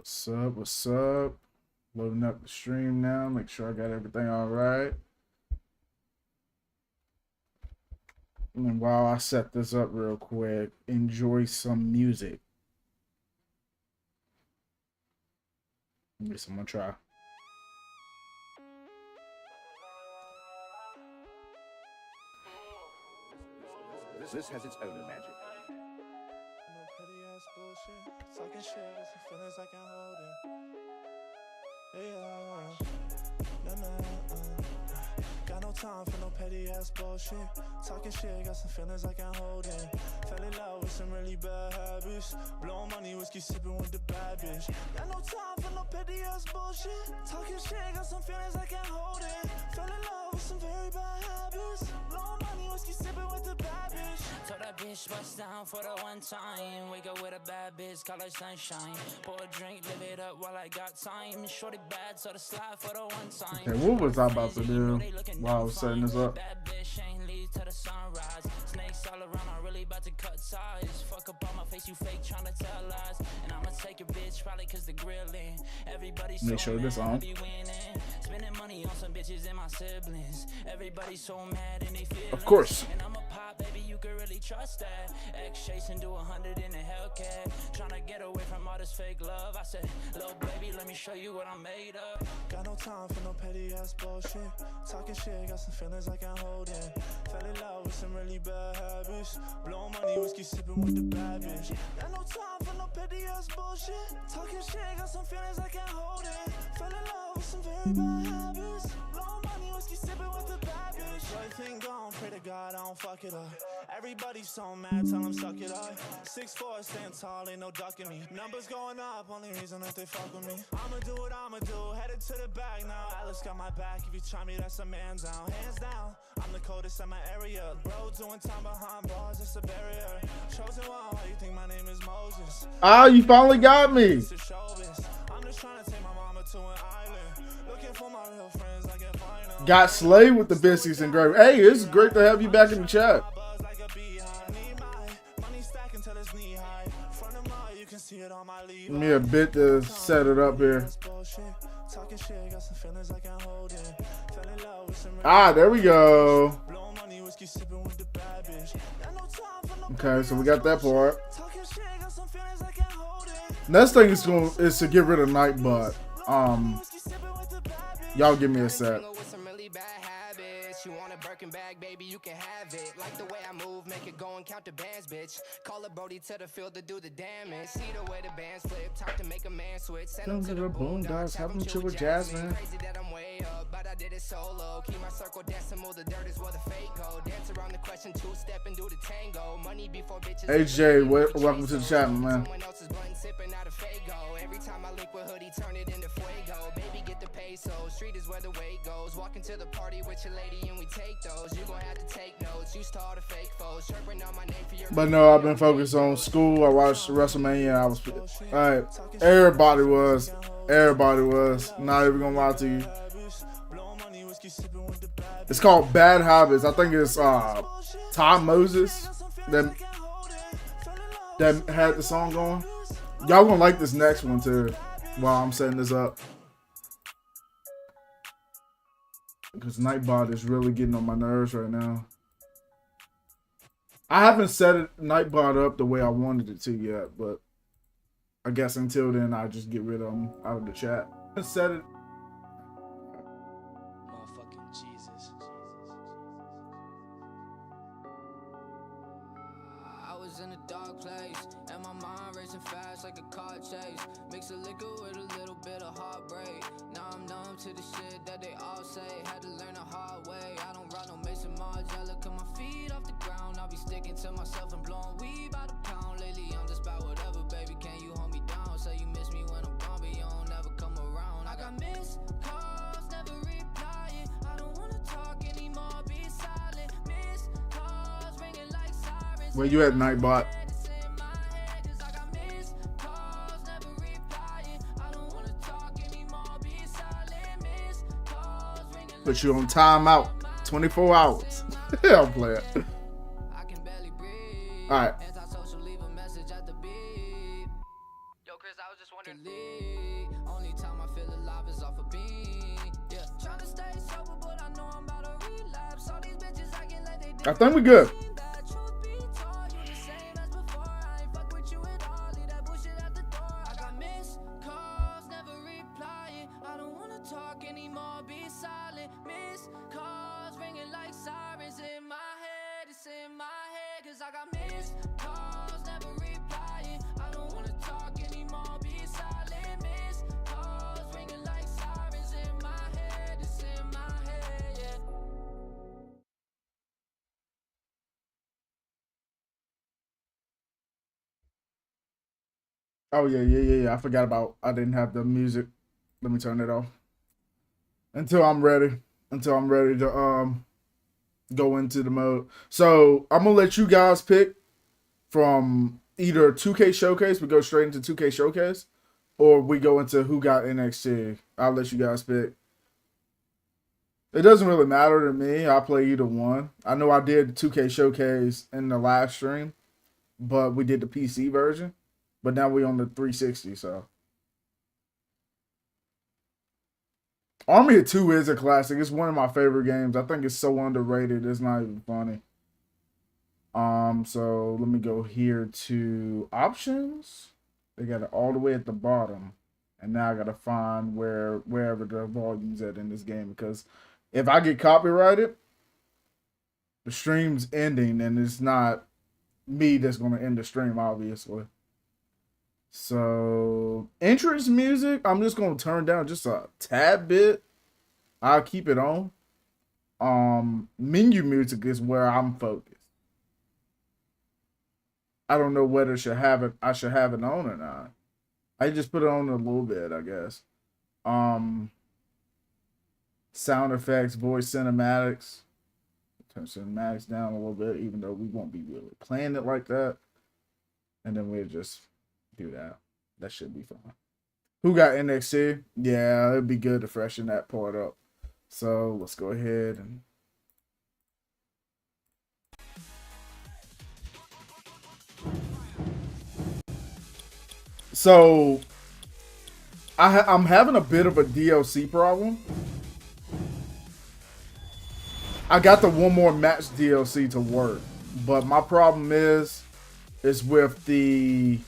What's up? What's up? Loading up the stream now. Make sure I got everything all right. And while I set this up real quick, enjoy some music. Yes, I'm gonna try. This has its own magic. No petty ass bullshit. Talking shit with some feelings I can hold it. Yeah. Got no time for no petty ass bullshit. Talking shit, got some feelings I can hold in. Fell in love with some really bad habits. Blowing money, whiskey sipping with the bad bitch. Got no time for no petty ass bullshit. Talking shit, got some feelings I can hold in. Fell in love with some very bad habits. Blowing money, whiskey sipping with the bad bitch. Told that bitch bust down for the one time. Wake up with a bad bitch, call her sunshine. Pour a drink, live it up while I got time. Shorty bad, so the slide for the one time. Okay, what was I about to do while I was setting this up? Bad bitch ain't leave to the sunrise. Snakes all around, I'm really about to cut ties. Fuck up on my face, you fake trying to tell lies. And I'ma take your bitch, probably cause the grilling. Everybody's Make so sure this mad, on. I be winning. Spending money on some bitches and my siblings. Everybody's so mad and they feel. Of course. And I'm a pop, baby, you can really trust that. X chasing, do 100 in a Hellcat. Trying to get away from all this fake love. I said, little baby, let me show you what I'm made of. Got no time for no petty ass bullshit. Talking shit, got some feelings I can hold in. Fell in love with some really bad habits. Blowing money, whiskey sipping with the bad bitch. Got no time for no petty ass bullshit. Talking shit, got some feelings I can hold in. Fell in love with some very bad habits. Blowing money, whiskey sipping with the bad bitch. Everything gone, pray to God I don't fuck it up. Everybody's so mad, tell them suck it up. 6'4", stand tall, ain't no ducking me. Numbers going up, only reason that they fuck with me. I'ma do what I'ma do, headed to the bag now. Alice got my back, if you try me, that's a man down. Hands down, I'm the coldest in my area. Bro, doing time behind bars, it's a barrier. Chosen one, why you think my name is Moses? Ah, you finally got me. It's a showbiz. I'm just trying to take my mama to an island. Looking for my real friends, I can find them. Got slayed with the biscuits and gravy. Hey, it's great to have you back in the chat. Give me a bit to set it up here. Ah, there we go. Okay, so we got that part. Next thing is to get rid of Nightbot. Y'all give me a sec. You want a Birkin bag, baby, you can have it. Like the way I move, make it go and count the bands, bitch. Call a Brody to the field to do the damage. See the way the bands flip, talk to make a man switch. Send them to the boondocks, have them chill with Jasmine. Crazy that I'm way up, but I did it solo. Keep my circle dancing, move the dirt is where the fate go. Dance around the question, two-step and do the tango. Money before bitches. AJ, welcome to the chat, man. Someone else's button sipping out of Fago. Every time I link with hoodie, turn it into fuego. Baby, get the peso. Street is where the way goes. Walking to the party with your lady and we take those. You gon' have to take notes. You start a fake foes. Chirping out my name for your. But no, I've been focused on school. I watched WrestleMania. I was alright. Everybody was. Not even gonna lie to you. It's called Bad Habits. I think it's Tom Moses that had the song going. Y'all gonna like this next one too while I'm setting this up. Because Nightbot is really getting on my nerves right now. I haven't set Nightbot up the way I wanted it to yet, but I guess until then, I just get rid of him out of the chat. I set it. Motherfucking Jesus. I was in a dark place, and my mind racing fast like a car chase. Mix a liquor with a little bit of heartbreak. Now I'm numb to the shit that they all say. Had to learn the hard way. I don't rock no Mason Margiela, cut my feet off the ground. I'll be sticking to myself and blowing weed by the pound. Lately I'm just about whatever, baby. Can you hold me down? Say you miss me when I'm gone, but you don't never come around. I got missed calls, never replying. I don't wanna talk anymore, be silent. Missed calls, ringing like sirens. Where you at, Nightbot? Put you on timeout. 24 hours. I'll play it. Alright. Yo, Chris, I was just wondering. profits off a bean. Yeah, trying to stay sober, but I know I'm about to relapse. All these bitches acting like they I think we good. truth be told, you the same as before. I ain't fuck with you at all. Leave that bullshit at the door. I got missed calls, never replying. I don't wanna talk anymore, be silent. Missed calls ringing like sirens in my head. It's in my head, cause I got missed calls, never replying. I don't wanna talk anymore, be silent. Missed calls ringing like sirens in my head. It's in my head, yeah. Oh yeah. I forgot about. I didn't have the music. Let me turn it off. Until I'm ready to go into the mode. So I'm gonna let you guys pick from either 2K Showcase. We go straight into 2K Showcase, or we go into Who Got NXT. I'll let you guys pick. It doesn't really matter to me. I play either one. I know I did 2K Showcase in the live stream, but we did the PC version. But now we on the 360, so. Army of Two is a classic. It's one of my favorite games. I think it's so underrated. It's not even funny. So let me go here to options. They got it all the way at the bottom. And now I gotta find wherever the volume's at in this game, because if I get copyrighted, the stream's ending and it's not me that's gonna end the stream, obviously. So, entrance music, I'm just going to turn down just a tad bit. I'll keep it on. Menu music is where I'm focused. I don't know whether I should have it on or not. I just put it on a little bit, I guess. Sound effects, voice cinematics. Turn cinematics down a little bit, even though we won't be really playing it like that. And then we'll just do that. That should be fine. Who Got NXT? Yeah, it'd be good to freshen that part up. So let's go ahead and. So I'm having a bit of a DLC problem. I got the One More Match DLC to work, but my problem is with the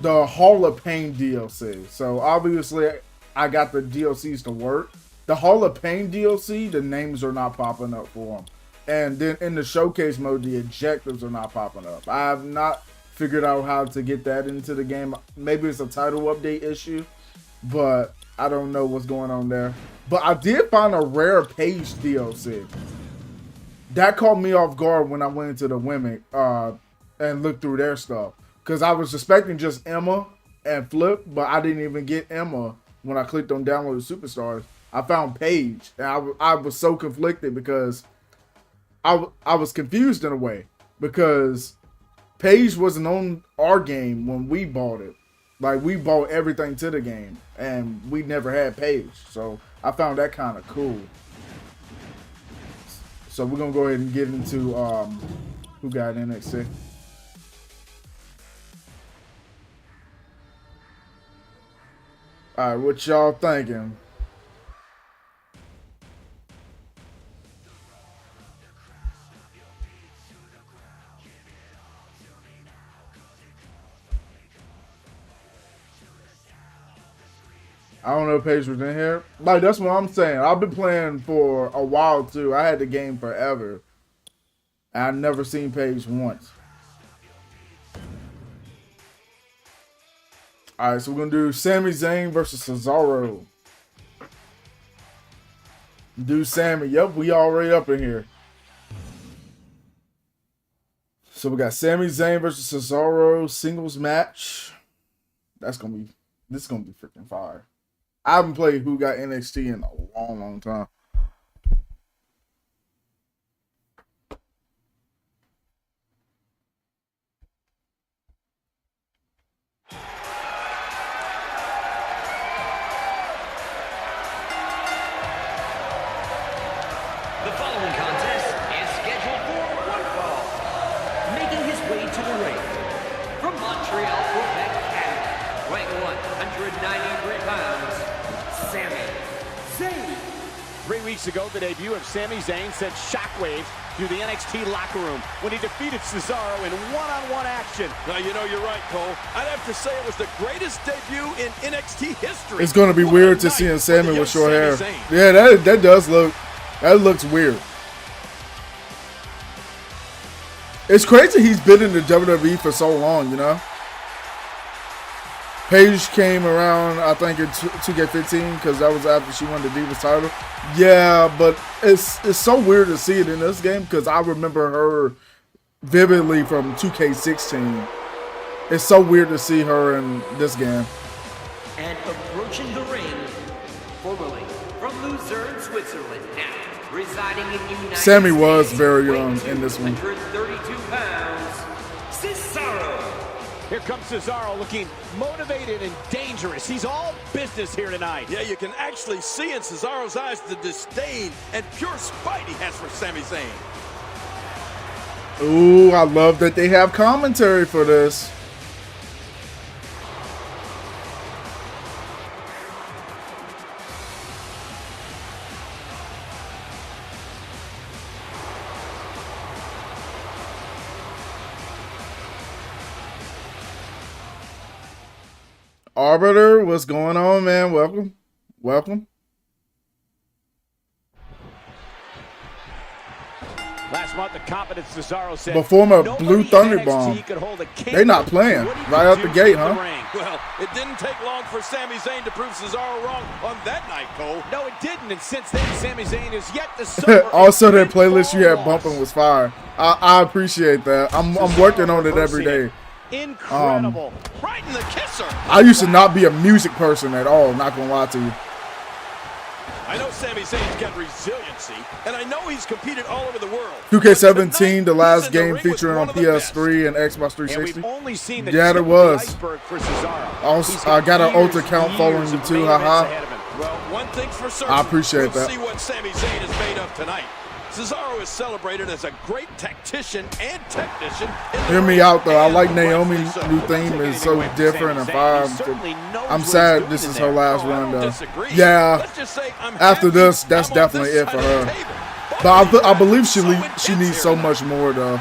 Hall of Pain DLC. So obviously I got the DLCs to work. The Hall of Pain DLC, the names are not popping up for them. And then in the showcase mode, the objectives are not popping up. I have not figured out how to get that into the game. Maybe it's a title update issue, but I don't know what's going on there. But I did find a rare Paige DLC. That caught me off guard when I went into the women and looked through their stuff. Because I was expecting just Emma and Flip, but I didn't even get Emma when I clicked on Download Superstars. I found Paige, and I was so conflicted because I was confused in a way. Because Paige wasn't on our game when we bought it. Like, we bought everything to the game, and we never had Paige. So I found that kind of cool. So we're going to go ahead and get into Who Got NXT. All right, what y'all thinking? I don't know if Paige was in here. Like, that's what I'm saying. I've been playing for a while, too. I had the game forever. And I've never seen Paige once. Alright, so we're going to do Sami Zayn versus Cesaro. Do Sami. Yep, we already up in here. So we got Sami Zayn versus Cesaro singles match. This is going to be freaking fire. I haven't played Who Got NXT in a long, long time. The following contest is scheduled for one fall. Making his way to the ring from Montreal, 193 pounds, Sami Zayn. 3 weeks ago, the debut of Sami Zayn sent shockwaves through the NXT locker room when he defeated Cesaro in one-on-one action. Now, you know, you're right, Cole. I'd have to say it was the greatest debut in NXT history. It's going to be weird to see Sami with short hair. Yeah, that does look, that looks weird. It's crazy he's been in the WWE for so long, you know? Paige came around, I think, in 2K15 because that was after she won the Divas title. Yeah, but it's so weird to see it in this game because I remember her vividly from 2K16. It's so weird to see her in this game. And approaching the ring, formerly from Lucerne, Switzerland, now residing in the United Sami was States, very young in this one. 132 pounds, Cesaro. Here comes Cesaro looking motivated and dangerous. He's all business here tonight. Yeah, you can actually see in Cesaro's eyes the disdain and pure spite he has for Sami Zayn. Ooh, I love that they have commentary for this. Arbiter, what's going on, man? Welcome. Welcome. Last month, the confident Cesaro said, before my "Nobody Blue in Thunder NXT bomb. could hold a They not playing What he right could out the do gate, in the huh? ring." Well, it didn't take long for Sami Zayn to prove Cesaro wrong on that night, Cole. No, it didn't. And since then, Sami Zayn is yet to suffer. Also, that a playlist you had loss. bumping was fire. I appreciate that. I'm working on it every day. Incredible. Right in the kisser. I used to not be a music person at all. Not gonna lie to you. I know Sami Zayn's got resiliency, and I know he's competed all over the world. 2K17, the last He's in the game ring with featuring on one of the best. PS3 and Xbox And 360. we've only seen the Yeah, tip there of the was. iceberg for Cesaro. Also, He's I got an years ultra count and following years you of too, main haha. events ahead of him. Well, one thing's for certain. I appreciate we'll that. see what Sami Zayn is made of tonight. Cesaro is celebrated as a great tactician and technician. Hear me out though. I like Naomi's new theme. It's so different and fire. I'm sad this is her last run though. Yeah. Let's just say I'm After happy this, that's I'm on definitely this it for side of her. the table. But I believe she intense needs here so tonight. much more though.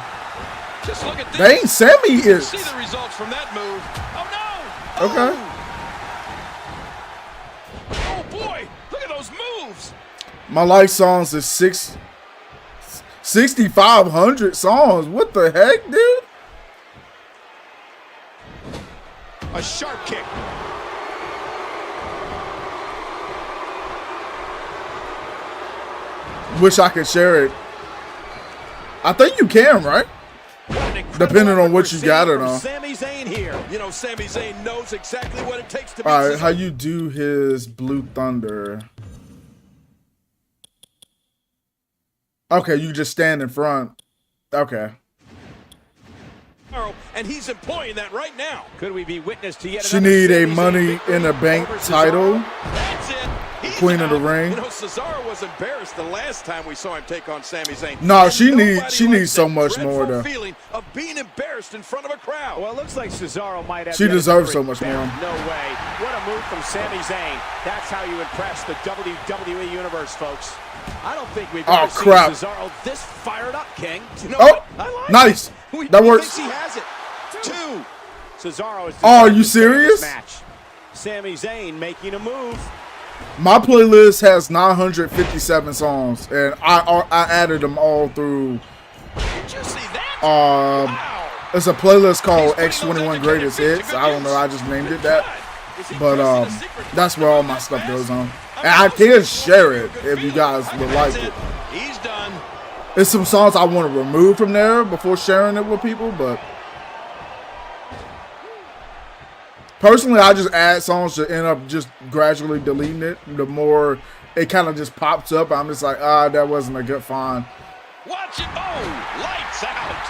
Just look at this. Dang, Sami is See the results from that move. Oh no! okay. Oh boy! Look at those moves. My life songs is 6,500 songs. What the heck, dude? A sharp kick. Wish I could share it. I think you can, right? Depending on what you got it on. Sami Zayn here. You know, Sami Zayn knows exactly what it takes to beat All right, Cesaro. how you do his Blue Thunder? Okay, you just stand in front. Okay. And he's employing that right now. Could we be witness to yet She another need a Sami Zayn Money victory in the Bank over Cesaro? title. That's it. He's Queen of the out. Ring. You know, Cesaro was embarrassed the last time we saw him take on Sami Zayn. No, And she nobody needs likes so that much dreadful more though. feeling of being embarrassed in front of a crowd. Well, it looks like Cesaro might have. She yet deserves so another much advantage. more. No way. What a move from Sami Zayn. That's how you impress the WWE Universe, folks. I don't think we've ever crap. seen Cesaro this fired up, King. You know Oh, what? I like nice. it. That He works. thinks he has it. Two. Cesaro is. Oh, are you decided to stay in this serious? match. Sami Zayn making a move. My playlist has 957 songs, and I added them all through. Did you see that? Wow. It's a playlist called X21 Greatest Hits. I don't know. I just named it that, but that's where all my stuff goes on. And I can share it if you guys would like it. He's done. There's some songs I want to remove from there before sharing it with people, but personally, I just add songs to end up just gradually deleting it. The more it kind of just pops up, I'm just like, that wasn't a good find. Watch it. Oh, lights out.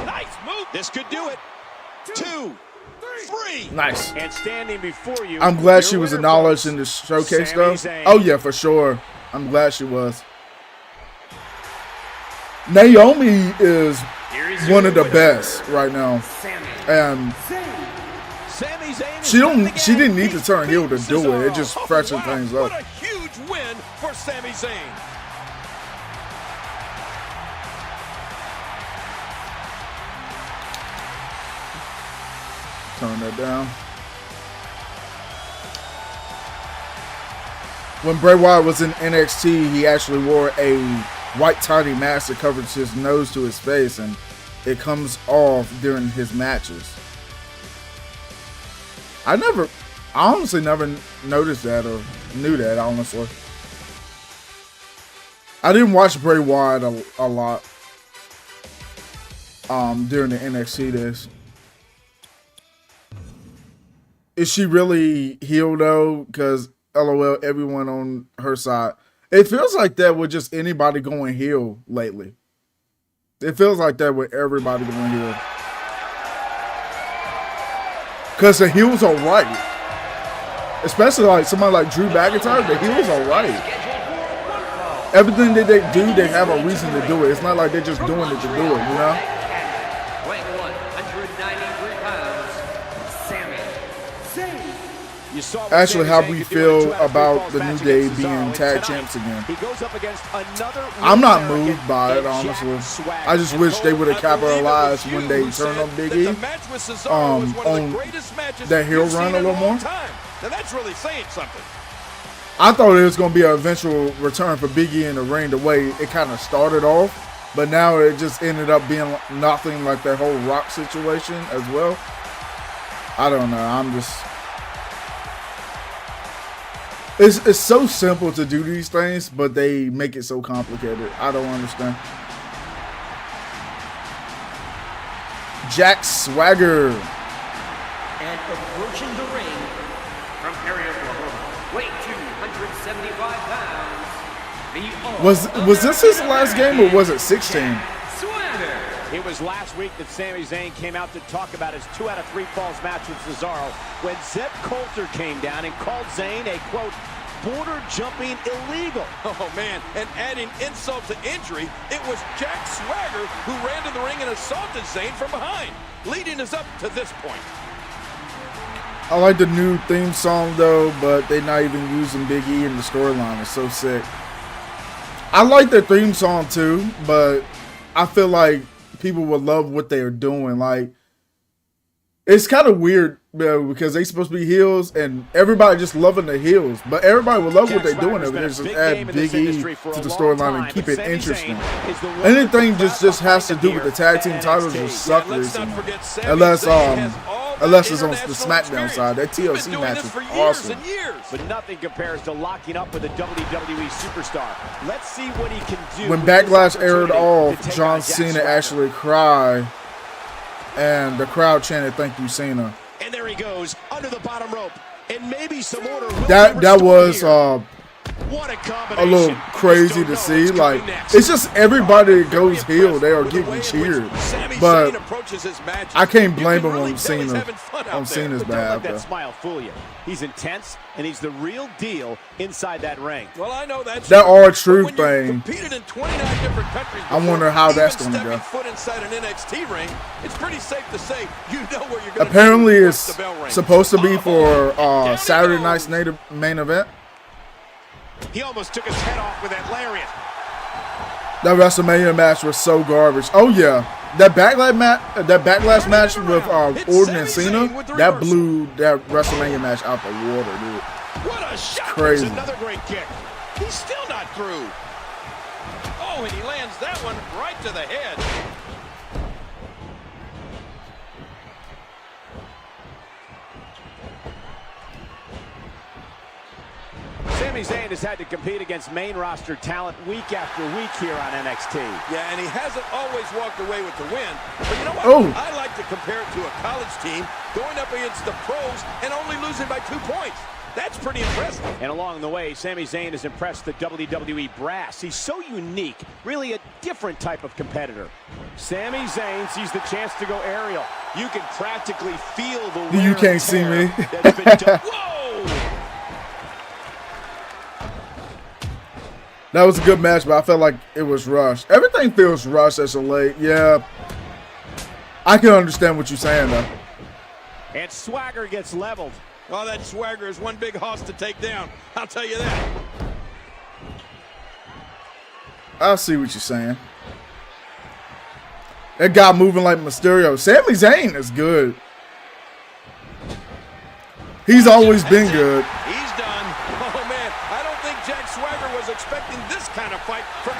Nice move. This could do it. 2, 3. Nice. And standing before you. I'm glad your she was winner, acknowledged folks, in the showcase, Sami though. Zayn. Oh, yeah, for sure. I'm glad she was. Naomi is one of the best right now. And she didn't need to turn heel to do it. It just freshened things up. What a huge win for Sami Zayn. Turn that down. When Bray Wyatt was in NXT, he actually wore a white tiny mask that covers his nose to his face, and it comes off during his matches. I honestly never noticed that or knew that, honestly. I didn't watch Bray Wyatt a lot during the NXT days. Is she really heel though? Because LOL, everyone on her side. It feels like that with just anybody going heel lately. It feels like that with everybody going heel. Because the heels are right. Especially like somebody like Drew McIntyre, the heels are right. Everything that they do, they have a reason to do it. It's not like they're just doing it to do it, you know? Actually, how we feel about the New Day being tag champs again. I'm not moved by it, honestly. I just wish they would have capitalized when they turned on Big E on that heel run a little more. Now that's really saying something. I thought it was going to be an eventual return for Big E in the ring the way it kind of started off, but now it just ended up being nothing like that whole Rock situation as well. I don't know. It's so simple to do these things, but they make it so complicated. I don't understand. Jack Swagger. And approaching the ring from Perry, Oklahoma, weight 275 pounds. Was this his last game or was it 16? It was last week that Sami Zayn came out to talk about his 2 out of 3 falls match with Cesaro when Zeb Coulter came down and called Zayn a, quote, border jumping illegal. Oh, man, and adding insult to injury, it was Jack Swagger who ran to the ring and assaulted Zayn from behind, leading us up to this point. I like the new theme song, though, but they're not even using Big E in the storyline. It's so sick. I like their theme song, too, but I feel like people would love what they're doing. Like, it's kind of weird because they supposed to be heels and everybody just loving the heels, but everybody would love what they're doing if they just add Big E to the storyline and keep it interesting. Anything just has to do with the tag team titles just suck recently, unless it's on the SmackDown side. That TLC match is awesome. But nothing compares to locking up with a WWE superstar. Let's see what he can do. When Backlash aired off, John Cena actually cried, and the crowd chanted, "Thank you, Cena." And there he goes under the bottom rope, and maybe some order. That was what a a little crazy to see. Like, it's just everybody that goes heel, they are getting cheered. But I can't blame him on Cena's behalf. That smile fool you. He's intense, and he's the real deal inside that ring. Well, I know that's that R-Truth thing. In 29 different countries I wonder how that's going to go. Foot inside an NXT ring, it's pretty safe to say you know where you're going. Apparently, it's supposed to be for Saturday night's main event. He almost took his head off with that lariat. That WrestleMania match was so garbage. Oh yeah, that backlash match with Orton and Cena, that blew that WrestleMania match out the water, dude. What a shot! Crazy. Another great kick. He's still not through. Oh, and he lands that one right to the head. Sami Zayn has had to compete against main roster talent week after week here on NXT. Yeah, and he hasn't always walked away with the win. But you know what? Oh. I like to compare it to a college team going up against the pros and only losing by 2 points. That's pretty impressive. And along the way, Sami Zayn has impressed the WWE brass. He's so unique, really a different type of competitor. Sami Zayn sees the chance to go aerial. You can practically feel the wear You can't see me. that's been done. Whoa! That was a good match, but I felt like it was rushed. Everything feels rushed as of late. Yeah, I can understand what you're saying though. And Swagger gets leveled. Oh, that Swagger is one big hoss to take down. I'll tell you that. I see what you're saying. That guy moving like Mysterio. Sami Zayn is good. He's always been good. He's done. Oh, man. I don't think Jack Swagger was expecting this kind of fight from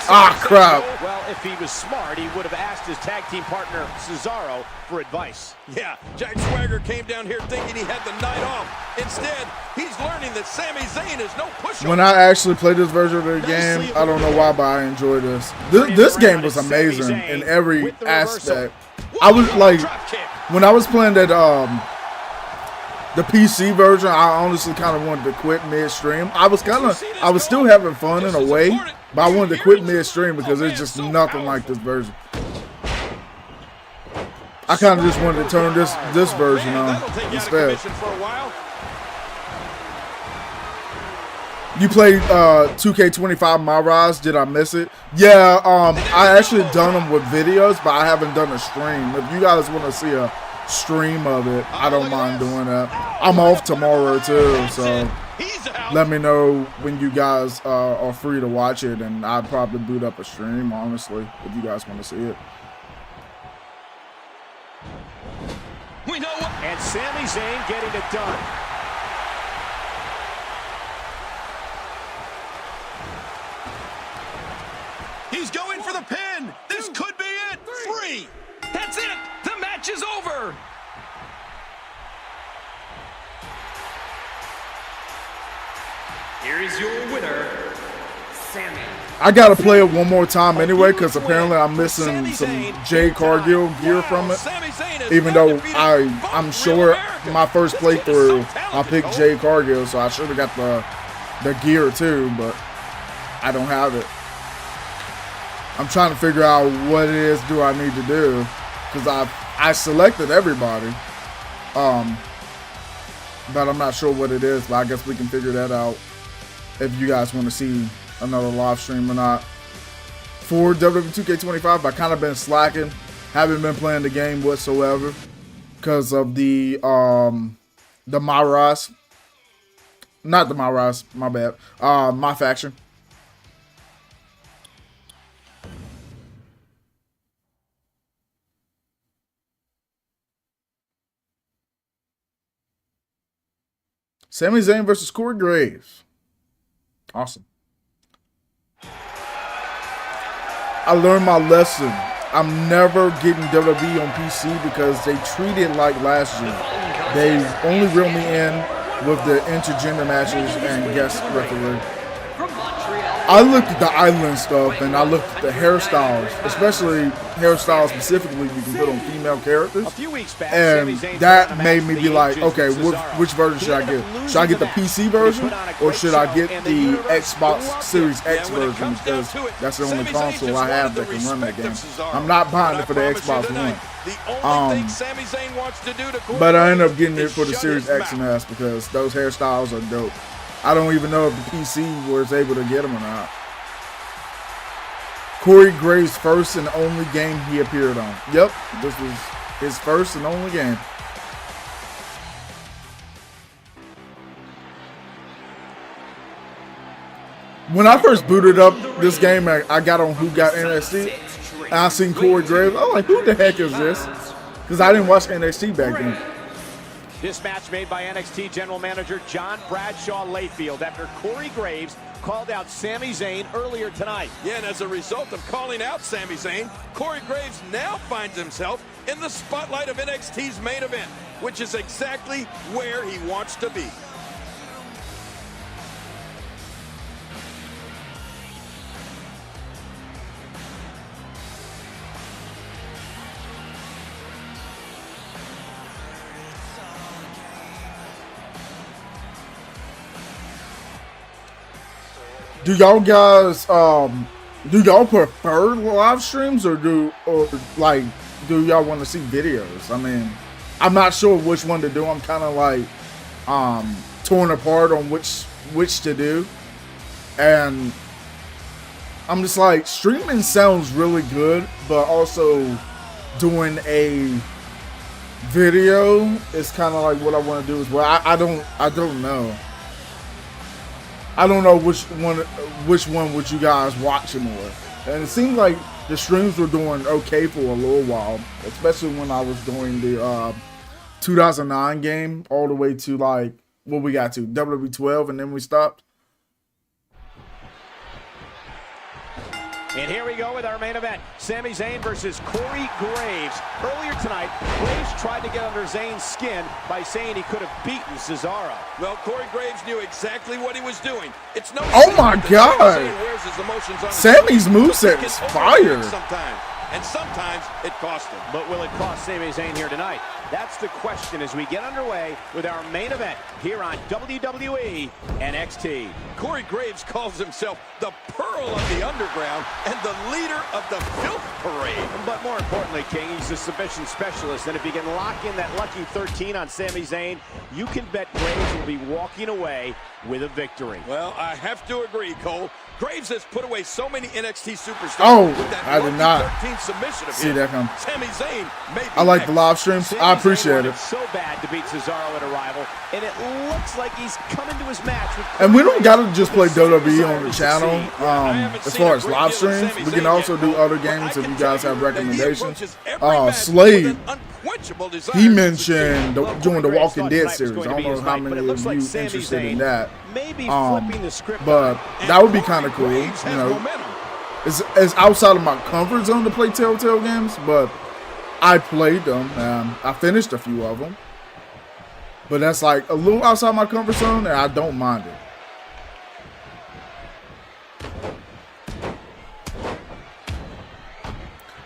crap. Well, if he was smart, he would have asked his tag team partner, Cesaro, for advice. Yeah, Jack Swagger came down here thinking he had the night off. Instead, he's learning that Sami Zayn is no pushover. When I actually played this version of the game, I don't know why, but I enjoy this. This game was amazing in every aspect. I was like, when I was playing that the PC version, I honestly kind of wanted to quit midstream. I was still having fun in a way, but I wanted to quit midstream because it's just nothing like this version. I kind of just wanted to turn this version on instead. You played 2K25 My Rise? Did I miss it? Yeah, I actually done them with videos, but I haven't done a stream. If you guys want to see a stream of it, I don't mind doing that. I'm off tomorrow too, so let me know when you guys are free to watch it, and I'd probably boot up a stream, honestly, if you guys want to see it. We know what. And Sami Zayn getting it done. He's going for the pin. This could be it. Three. That's it. The match is over. Here is your winner, Sami. I gotta play it one more time anyway, because apparently I'm missing some Jade Cargill gear from it. Even though I'm sure my first playthrough I picked Jade Cargill, so I should have got the gear too, but I don't have it. I'm trying to figure out what it is do I need to do, because I selected everybody, but I'm not sure what it is. But I guess we can figure that out if you guys want to see another live stream or not. For WWE 2K25, I kind of been slacking. Haven't been playing the game whatsoever because of the My Rise. Not the My Rise, my bad. My Faction. Sami Zayn versus Cory Graves. Awesome. I learned my lesson. I'm never getting WWE on PC because they treat it like last year. They only reel me in with the intergender matches and guest referee. I looked at the island stuff and I looked at the hairstyles, especially hairstyles specifically you can put on female characters. And that made me be like, okay, which version should I get? Should I get the PC version or should I get the Xbox Series X version, because that's the only console I have that can run that game. I'm not buying it for the Xbox One. But I ended up getting it for the Series X and S because those hairstyles are dope. I don't even know if the PC was able to get him or not. Cory Graves' first and only game he appeared on. Yep, this was his first and only game. When I first booted up this game, I got on Who Got NXT, and I seen Cory Graves. I'm like, who the heck is this? Because I didn't watch NXT back then. This match made by NXT General Manager John Bradshaw Layfield after Cory Graves called out Sami Zayn earlier tonight. Yeah, and as a result of calling out Sami Zayn, Cory Graves now finds himself in the spotlight of NXT's main event, which is exactly where he wants to be. Do y'all guys do y'all prefer live streams or do y'all want to see videos? I mean, I'm not sure which one to do. I'm kind of like torn apart on which to do, and I'm just like, streaming sounds really good, but also doing a video is kind of like what I want to do as well. I don't know. I don't know which one would you guys watch more. And it seemed like the streams were doing okay for a little while, especially when I was doing the 2009 game all the way to like what we got to WWE 12, and then we stopped. And here we go with our main event. Sami Zayn versus Cory Graves. Earlier tonight, Graves tried to get under Zayn's skin by saying he could have beaten Cesaro. Well, Cory Graves knew exactly what he was doing. It's no Oh my God! Sami's moveset is fire. Sometimes, and sometimes it cost him. But will it cost Sami Zayn here tonight? That's the question as we get underway with our main event here on WWE NXT. Cory Graves calls himself the Pearl of the Underground and the leader of the Filth Parade. But more importantly, King, he's a submission specialist, and if you can lock in that lucky 13 on Sami Zayn, you can bet Graves will be walking away with a victory. Well, I have to agree, Cole. Graves has put away so many NXT superstars. Oh, with that I did not 13 submission of see him. that come. Sami Zayn may be I like next. the live streams. I appreciate it. So bad to beat Cesaro at Arrival, and it looks like he's coming to his match with And we don't gotta just play WWE on the channel. As far as live streams, we can also do other games if you guys have recommendations. Slade, he mentioned doing the Walking Dead series. I don't know how many of you interested in that. But that would be kind of cool. You know, it's outside of my comfort zone to play Telltale games, but I played them. I finished a few of them. But that's like a little outside my comfort zone, and I don't mind it.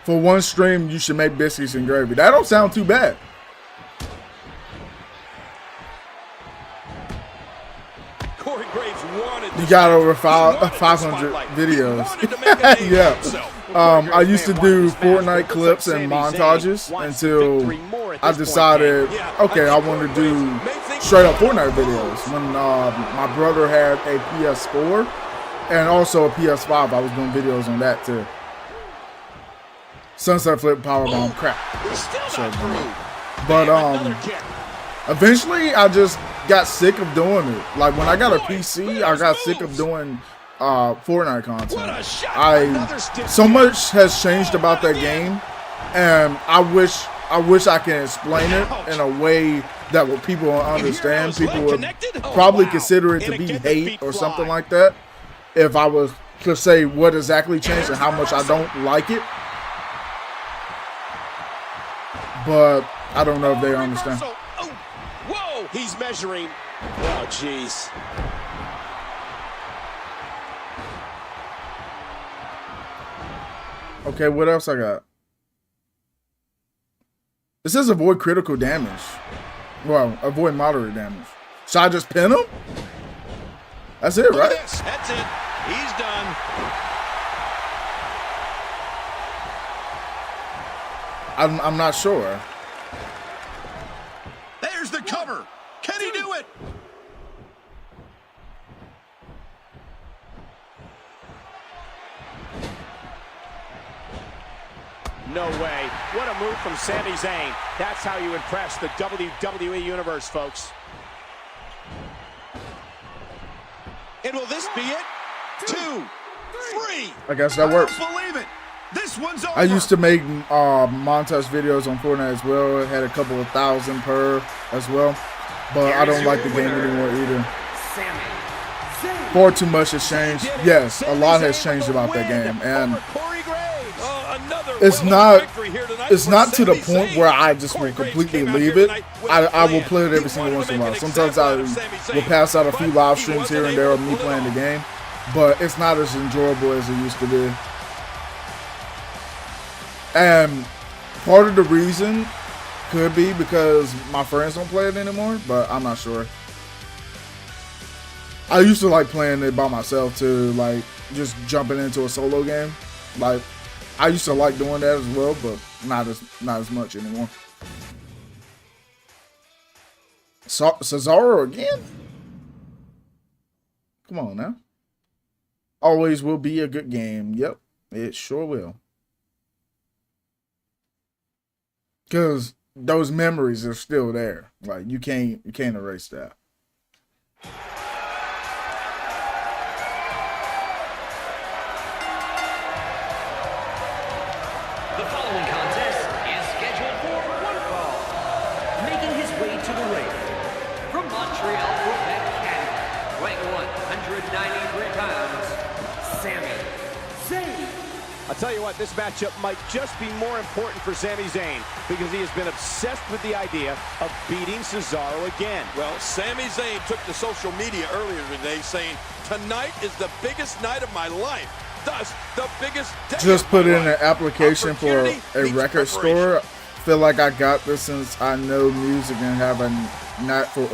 For one stream, you should make biscuits and gravy. That don't sound too bad. Cory Graves wanted You got over 500 videos. Yeah. I used to do Fortnite clips and montages until I decided, okay, I want to do straight up Fortnite videos. When my brother had a PS4 and also a PS5, I was doing videos on that too. Sunset Flip, Powerbomb, crap. But eventually I just got sick of doing it. Like when I got a PC, I got sick of doing Fortnite content. So much has changed about that game, and I wish I can explain it in a way that what people will understand. People would probably consider it to be hate or something like that if I was to say what exactly changed and how much I don't like it. But I don't know if they understand. Whoa, he's measuring. Oh, jeez. Okay, what else I got? It says avoid critical damage. Well, avoid moderate damage. Should I just pin him? That's it, right? That's it. He's done. I'm not sure. There's the cover. Can he do it? No way. What a move from Sami Zayn. That's how you impress the WWE Universe, folks. And will this be it? 2, 3. I guess that works. Believe it. This one's over. I used to make montage videos on Fortnite as well. It had a couple of thousand per as well. But I don't like the game anymore either. Far too much has changed. Yes, a lot has changed about that game. And it's not to the point where I just will completely leave it. I will play it every single once in a while. Sometimes I will pass out a few live streams here and there of me playing the game. But it's not as enjoyable as it used to be. And part of the reason could be because my friends don't play it anymore, but I'm not sure. I used to like playing it by myself too, like just jumping into a solo game. Like I used to like doing that as well, but not as much anymore. Cesaro again? Come on now. Always will be a good game. Yep, it sure will. Because those memories are still there. Like you can't erase that. The following contest is scheduled for one fall. Making his way to the ring from Montreal, Quebec, Canada, weighing 193 pounds, Sami Zayn. I'll tell you what, this matchup might just be more important for Sami Zayn because he has been obsessed with the idea of beating Cesaro again. Well, Sami Zayn took to social media earlier today saying, "Tonight is the biggest night of my life. Thus, the biggest day Just of put my in an life." application for Opportunity a meets record preparation. store. Feel like I got this since I know music and have a knack for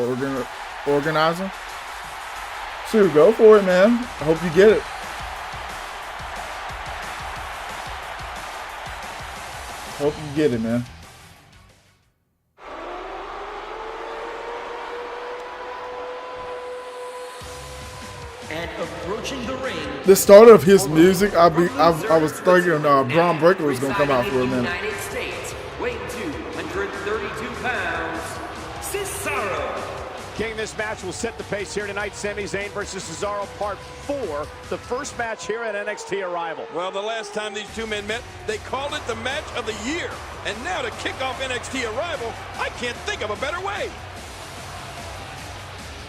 organizing. So go for it, man. I hope you get it. Hope you get it, man. And approaching the ring. The start of his music, I was thinking Braun Breaker was gonna come out for a minute. United States, weighing 232 pounds, Cesaro. King, this match will set the pace here tonight. Sami Zayn versus Cesaro, part 4. The first match here at NXT Arrival. Well, the last time these two men met, they called it the match of the year. And now to kick off NXT Arrival, I can't think of a better way.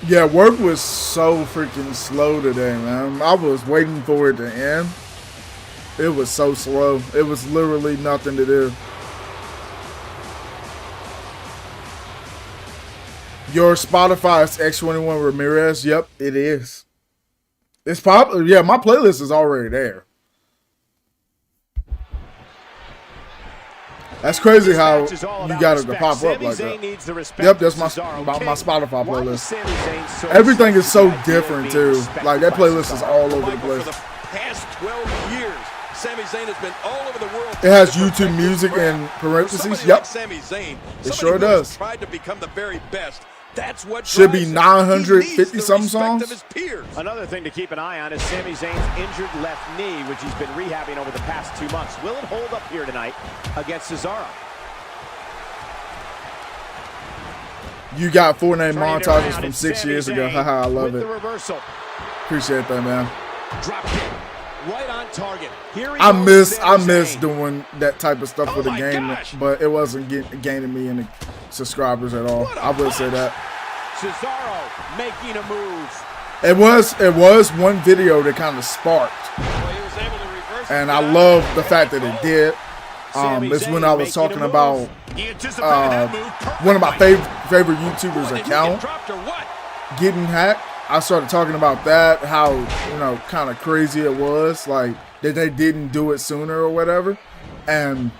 Yeah, work was so freaking slow today, man. I was waiting for it to end. It was so slow. It was literally nothing to do. Your Spotify is X21 Ramirez. Yep, it is. It's popular. Yeah, my playlist is already there. That's crazy how you got it to pop up like that. Yep, that's my Spotify playlist. Everything is so different too. Like that playlist is all over the place. For the past 12 years, Sami Zayn has been all over the world. It has YouTube music in parentheses. Yep, Sami Zayn, it sure does. Tried to become the very best. That's what should be drives him. 950 some He needs the respect songs. of his peers. Another thing to keep an eye on is Sami Zayn's injured left knee, which he's been rehabbing over the past 2 months. Will it hold up here tonight against Cesaro? You got 4-name montages from 6 years ago. Haha, I love with it. The reversal. Appreciate that, man. Drop kick. Right on target. Here he I goes, miss Zayn. doing that type of stuff with the game, but it wasn't gaining me any subscribers at all. I will say that. Cesaro making a move. It was one video that kind of sparked, and I love the fact that it did. It's when I was talking about one of my favorite YouTubers' account getting hacked. I started talking about that, how, you know, kind of crazy it was, like that they didn't do it sooner or whatever, and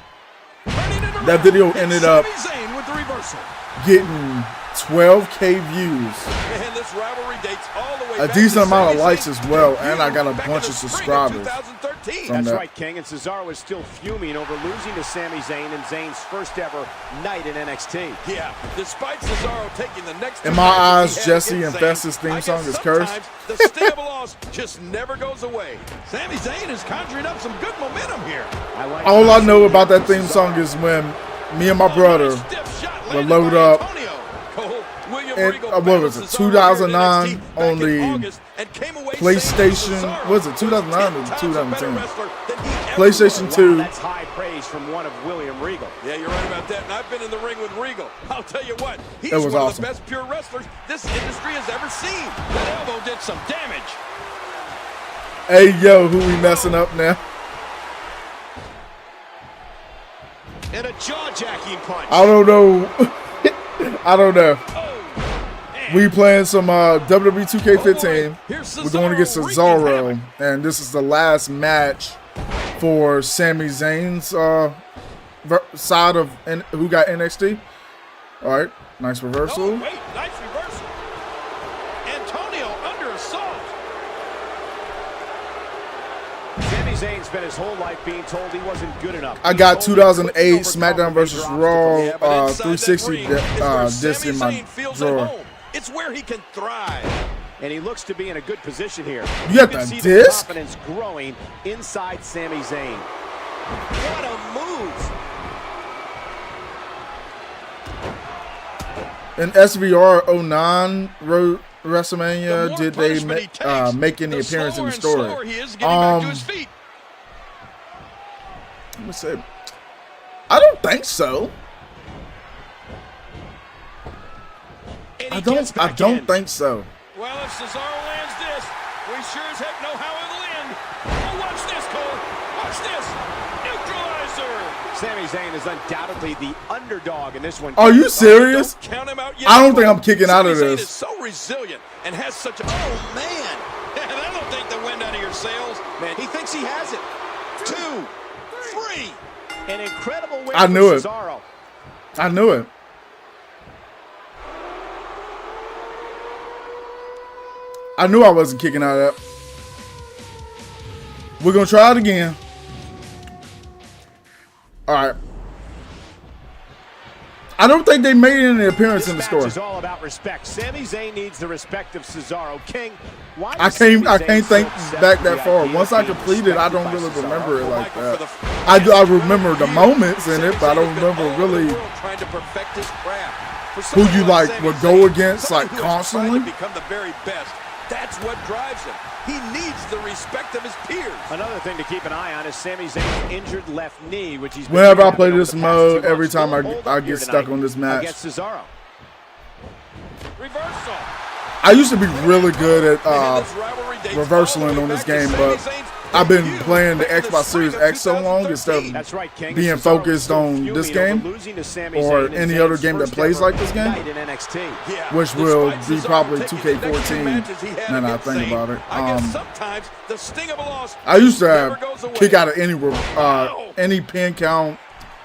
that video ended up getting 12K views, And this rivalry dates all the way a back decent to amount of Sami likes Zayn's as well, debut and I got a back in bunch the of spring subscribers. 2013. From That's that. right, King, and Cesaro is still fuming over losing to Sami Zayn in Zayn's first ever night in NXT. Yeah, despite Cesaro taking the next In two my matches eyes, he had Jesse against and Zayn, Festus theme I guess song is cursed. sometimes the sting of a loss just never goes away. Sami Zayn is conjuring up some good momentum here. All I know about that theme song is when me and my brother would load up, and what was it, 2009 on the PlayStation, was it 2009 or 2010? PlayStation 2. That's high praise from one of William Regal. Yeah, you're right about that, and I've been in the ring with Regal. I'll tell you what, he's was one awesome. of the best pure wrestlers this industry has ever seen. That elbow did some damage. Hey, yo, who we messing up now? And a jaw-jacking punch. I don't know. I don't know. We playing some WWE 2K15. We're going against Cesaro, and this is the last match for Sami Zayn's side of who got NXT. All right, nice reversal. Oh, wait, nice reversal. Antonio under assault. Sami Zayn spent his whole life being told he wasn't good enough. I got 2008 SmackDown vs. Raw 360 disc in my drawer. It's where he can thrive. And he looks to be in a good position here. You got can the see disc? The confidence growing inside Sami Zayn. What a move! In SVR 09 WrestleMania, did they make any appearance in the story? Let me see. I don't think so. I don't think so. Well, if Cesaro lands this, we sure as heck know how it'll end. Oh, watch this, Cole. Watch this. Neutralizer. Sami Zayn is undoubtedly the underdog in this one. Are you serious? Don't count him out yet. I don't think I'm kicking out of this. Zayn is so resilient and has such a... Oh, man. That'll take the wind out of your sails. Man, he thinks he has it. 2, 3. An incredible win I knew it. Cesaro. I knew it. I knew I wasn't kicking out of that. We're going to try it again. All right. I don't think they made any appearance in the story. This match is all about respect. Sami Zayn needs the respect of Cesaro. King, why I can't think back that far. Once I complete it, I don't really remember it like that. I remember the moments in it, but I don't remember really who you like would go against like constantly. Become the very best. That's what drives him. He needs the respect of his peers. Another thing to keep an eye on is Sami Zayn's injured left knee, which he's been whenever I play this mode, every time I get stuck on this match. Against Cesaro. Reversal. I used to be really good at reversaling on this game, but I've been playing the Xbox Series X so long instead of being focused on this game or any other game that plays like this game, which will be probably 2K14 now that I think about it. I used to kick out of any pin count.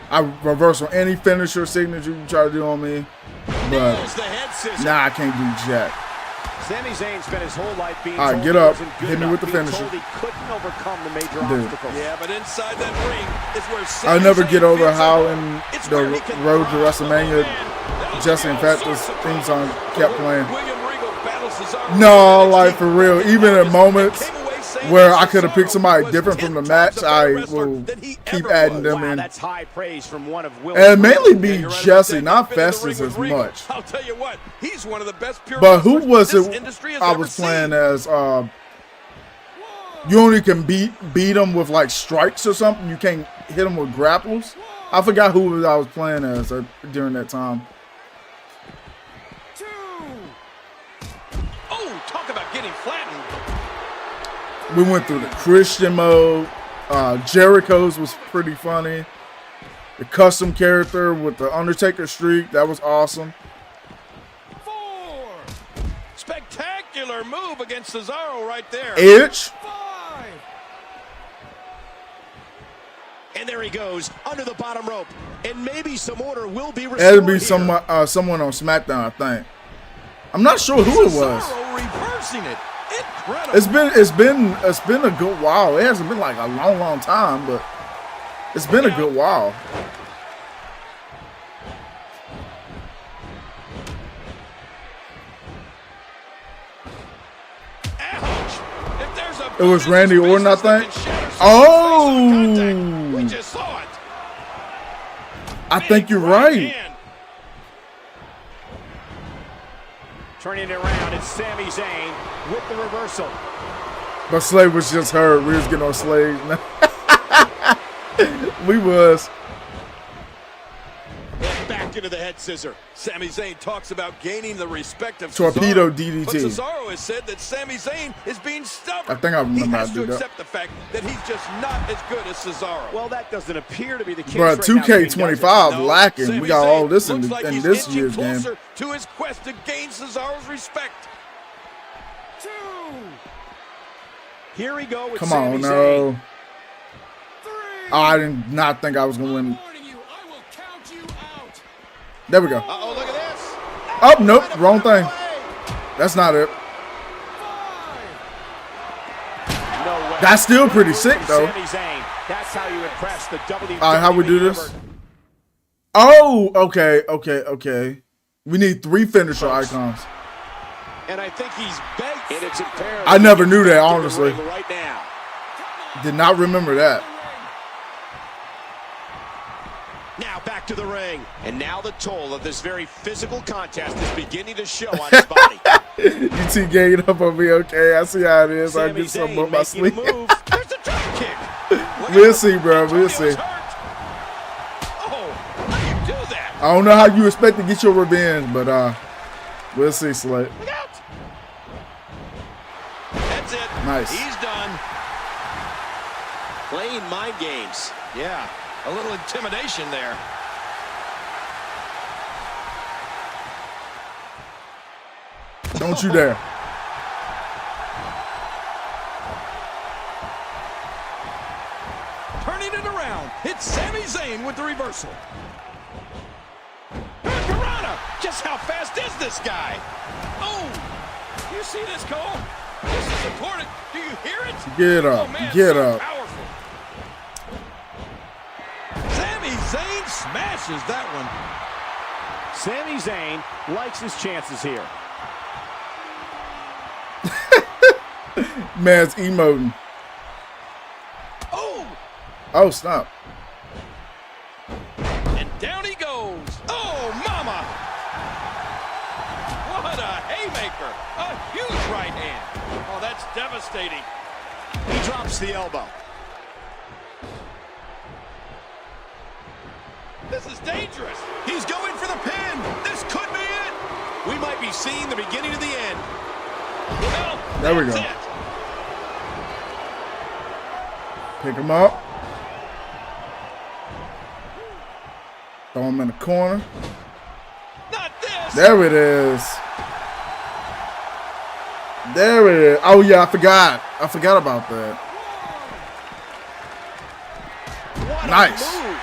I reverse on any finisher signature you try to do on me, but now I can't do jack. Sami Zayn spent his whole life being all right, get up, hit me with the finisher. He couldn't overcome the major obstacles. Yeah, but inside that ring is where Sami I never Zayn get over feels how like in it's the where he can road to throw. WrestleMania, Oh, Jesse and Fat's theme song kept playing. William Regal battles Cesaro. No, like for real, even in moments where I could have picked somebody different from the match, I will keep adding them in. That's high praise from one of And mainly be Jesse, not Festus as much. I'll tell you what, he's one of the best pure But who was this it industry has I ever was playing seen. as? You only can beat them with like strikes or something. You can't hit them with grapples. I forgot who I was playing as during that time. Oh, talk about getting flattened. We went through the Christian mode. Jericho's was pretty funny. The custom character with the Undertaker streak, that was awesome. 4. Spectacular move against Cesaro right there. Edge. 5. And there he goes, under the bottom rope. And maybe some order will be restored. That'd be someone on SmackDown, I think. I'm not sure who it was. Cesaro reversing it. Incredible. It's been a good while. It hasn't been like a long time, but it's been a good while. Ouch. If there's a It was Randy Orton, I think. Oh, we just saw it. I think you're right. Hand. Turning it around, it's Sami Zayn with the reversal. But Slade was just hurt. We was getting on Slade. We was. And back into the head scissor. Sami Zayn talks about gaining the respect of Torpedo Cesaro. DDT. But Cesaro has said that Sami Zayn is being stubborn. I think I remember he how has to to do that. accept the fact that he's just not as good as Cesaro. Well, that doesn't appear to be the case. But right now, King, does it? 2K25 lacking. Sami We got all Zayn this in looks like he's this inching year's game. closer to his quest to gain Cesaro's respect. 2. Here we go with Come Sami on, Zayn. no. Oh, I did not think I was going to win. There we go. Uh-oh, look at this. Oh, nope. Wrong thing. That's not it. No way. That's still pretty sick, though. Sami Zayn. That's how you impress the WWE. All right, how we do this? Oh, okay. We need 3 finisher icons. And I think he's begged. And it's imperative. I never knew that, honestly. Right now. Did not remember that. Now back to the ring. And now the toll of this very physical contest is beginning to show on his body. You two ganging up on me, okay? I see how it is. I get something up my sleeve. There's the drop kick. We'll see, bro. We'll see. Oh, how do you do that? I don't know how you expect to get your revenge, but we'll see, Slate. Look out. That's it. Nice. He's done. Playing mind games. Yeah, a little intimidation there. Don't you dare. Turning it around, it's Sami Zayn with the reversal. Piranha! Just how fast is this guy? Oh! You see this, Cole? This is important. Do you hear it? Get up. Oh, man, Get so up. powerful. Sami Zayn smashes that one. Sami Zayn likes his chances here. Man's emoting. Oh! Oh, stop. And down he goes. Oh, mama! What a haymaker. A huge right hand. Oh, that's devastating. He drops the elbow. This is dangerous. He's going for the pin. This could be it. We might be seeing the beginning of the end. Well, There we that's go. it. Pick him up. Throw him in the corner. Not this. There it is. There it is. Oh, yeah, I forgot. I forgot about that. What Nice. a move.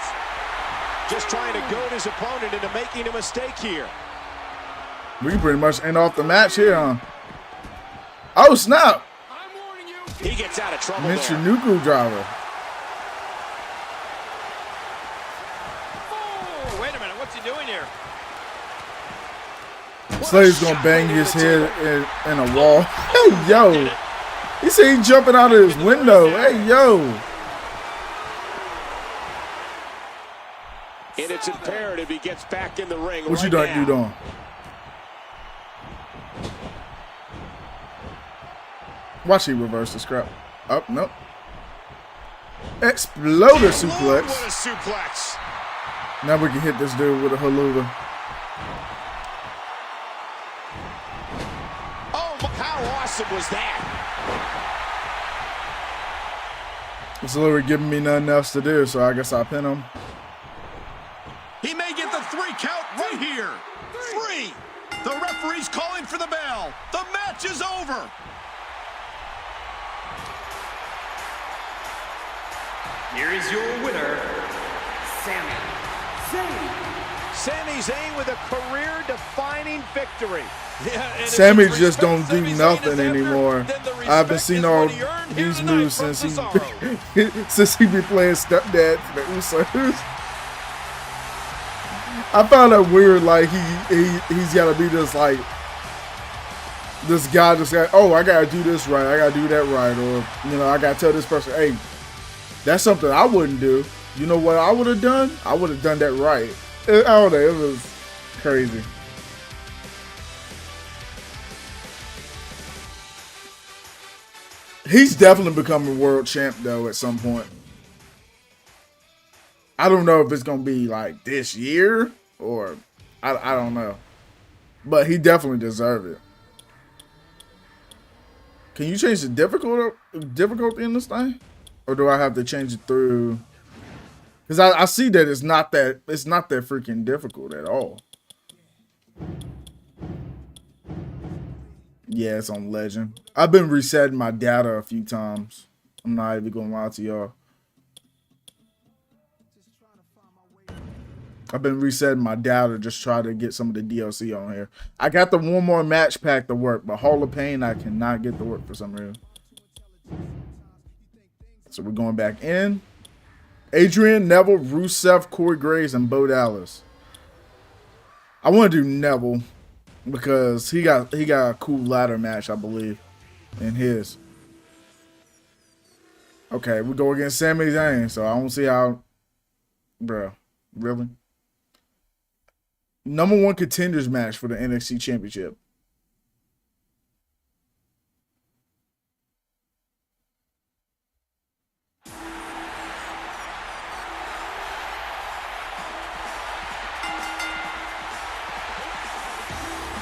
Just trying to goad his opponent into making a mistake here. We can pretty much end off the match here, huh? Oh, snap. He gets out of trouble Mr. there. Nuku driver. Oh, wait a minute. What's he doing here? Slade's gonna bang his head in a wall. Hey, yo. He said he jumping out of his window. Hey, yo. And it's imperative he gets back in the ring What right you doing? now. You doing? Watch he reverse the scrap. Up, nope. Exploder Lord, suplex. what a suplex. Now we can hit this dude with a haluva. Oh, how awesome was that? It's literally giving me nothing else to do, so I guess I'll pin him. He may get the 3 count right here. 3. The referee's calling for the bell. The match is over. Here is your winner, Sami Zayn. Sami Zayn with a career-defining victory. Yeah, and if Sammy it's just don't respect do Sami Zayn nothing is after, anymore. then the I haven't respect seen is all what he earned here these tonight moves from since Cesaro. since he be playing stepdad to the Usos. I found that weird. Like he's got to be this like this guy. Just got, oh, I gotta do this right. I gotta do that right, or you know, I gotta tell this person, hey, that's something I wouldn't do. You know what I would have done? I would have done that right. I don't know. It was crazy. He's definitely becoming world champ though at some point. I don't know if it's gonna be like this year or I don't know, but he definitely deserves it. Can you change the difficulty in this thing, or do I have to change it through? Because I see that it's not that freaking difficult at all. Yeah, it's on Legend. I've been resetting my data a few times. I'm not even gonna lie to y'all. I've been resetting my data to just try to get some of the DLC on here. I got the one more match pack to work, but Hall of Pain I cannot get to work for some reason. So we're going back in. Adrian, Neville, Rusev, Cory Graves, and Bo Dallas. I want to do Neville because he got a cool ladder match, I believe, in his. Okay, we go against Sami Zayn, so I don't see how, bro. Really? #1 contenders match for the NXT Championship.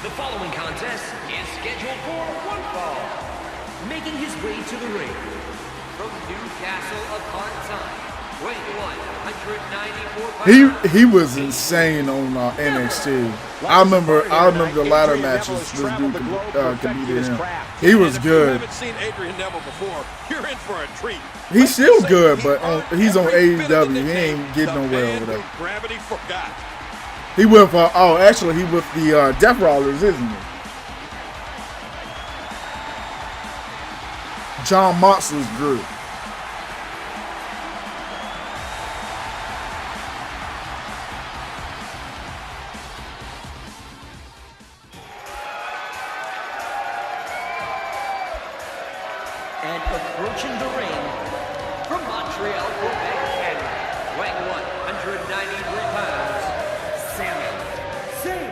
The following contest is scheduled for one fall. Making his way to the ring from Newcastle upon Tyne, weighing 194 pounds. He was insane on NXT. I remember the latter matches this dude competed in. He was good. If you haven't seen Adrian Neville before, you're in for a treat. He's still good, but he's on AEW. He ain't getting nowhere over there. Gravity forgot. He with actually he with the Death Rollers, isn't he? John Moxley's group. And approaching the ring from Montreal, Quebec, Canada, weighing 193 pounds, Sami Zayn.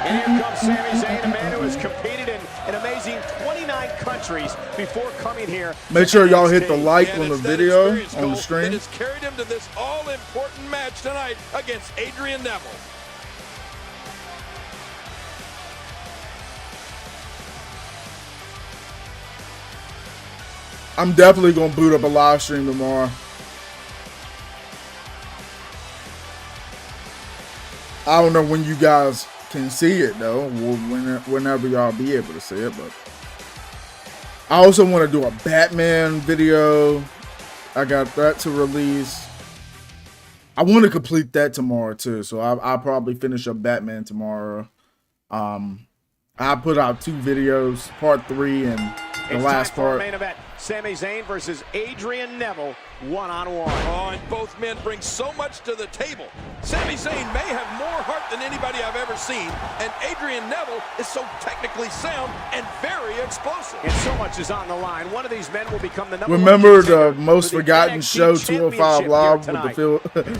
And here comes Sami Zayn, a man who has competed in an amazing 29 countries before coming here. Make sure y'all hit the like on the It's that video experience, on the Cole, stream. that has carried him to this all-important match tonight against Adrian Neville. I'm definitely gonna boot up a live stream tomorrow. I don't know when you guys can see it though, whenever y'all be able to see it, but I also want to do a Batman video. I got that to release. I want to complete that tomorrow too, so I'll probably finish up Batman tomorrow. I put out 2 videos, part 3 and the last part. Main event, Sami Zayn versus Adrian Neville, one-on-one. Oh, and both men bring so much to the table. Sami Zayn may have more heart than anybody I've ever seen, and Adrian Neville is so technically sound and very explosive. And so much is on the line. One of these men will become the number Remember one the contender most for the forgotten NXT show, 205 Live,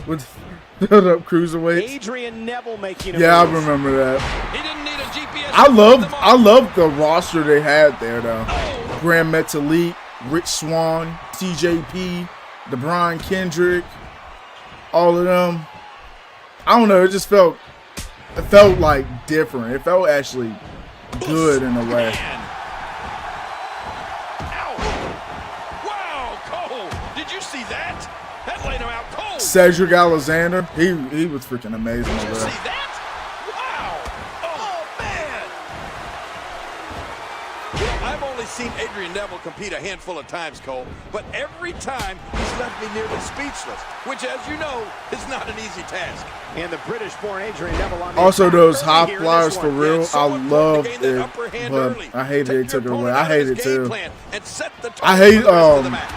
with the filled up cruiserweights? Adrian Neville making a Yeah, I move. remember that. He didn't need a GPS. I loved the roster they had there though. Grand Metalik, Rich Swann, TJP, the Brian Kendrick, all of them. I don't know, it felt like different. It felt actually good in a way. Ow. Wow, Cole, did you see that? That laid him out cold. Cedric Alexander, he was freaking amazing Did you over see there. that? Wow. Oh, man. You know, I've only seen Adrian Neville compete a handful of times, Cole, but every time he's left me nearly speechless, which, as you know, is not an easy task. And the British-born Adrian Neville on the Also, attack those early high here in flyers this for one. real, It's so I important loved to gain that it, upper hand but early. I hated Take they took it your away. opponent I out of hate his it game too. plan and set the tone I hate for the rest of the match.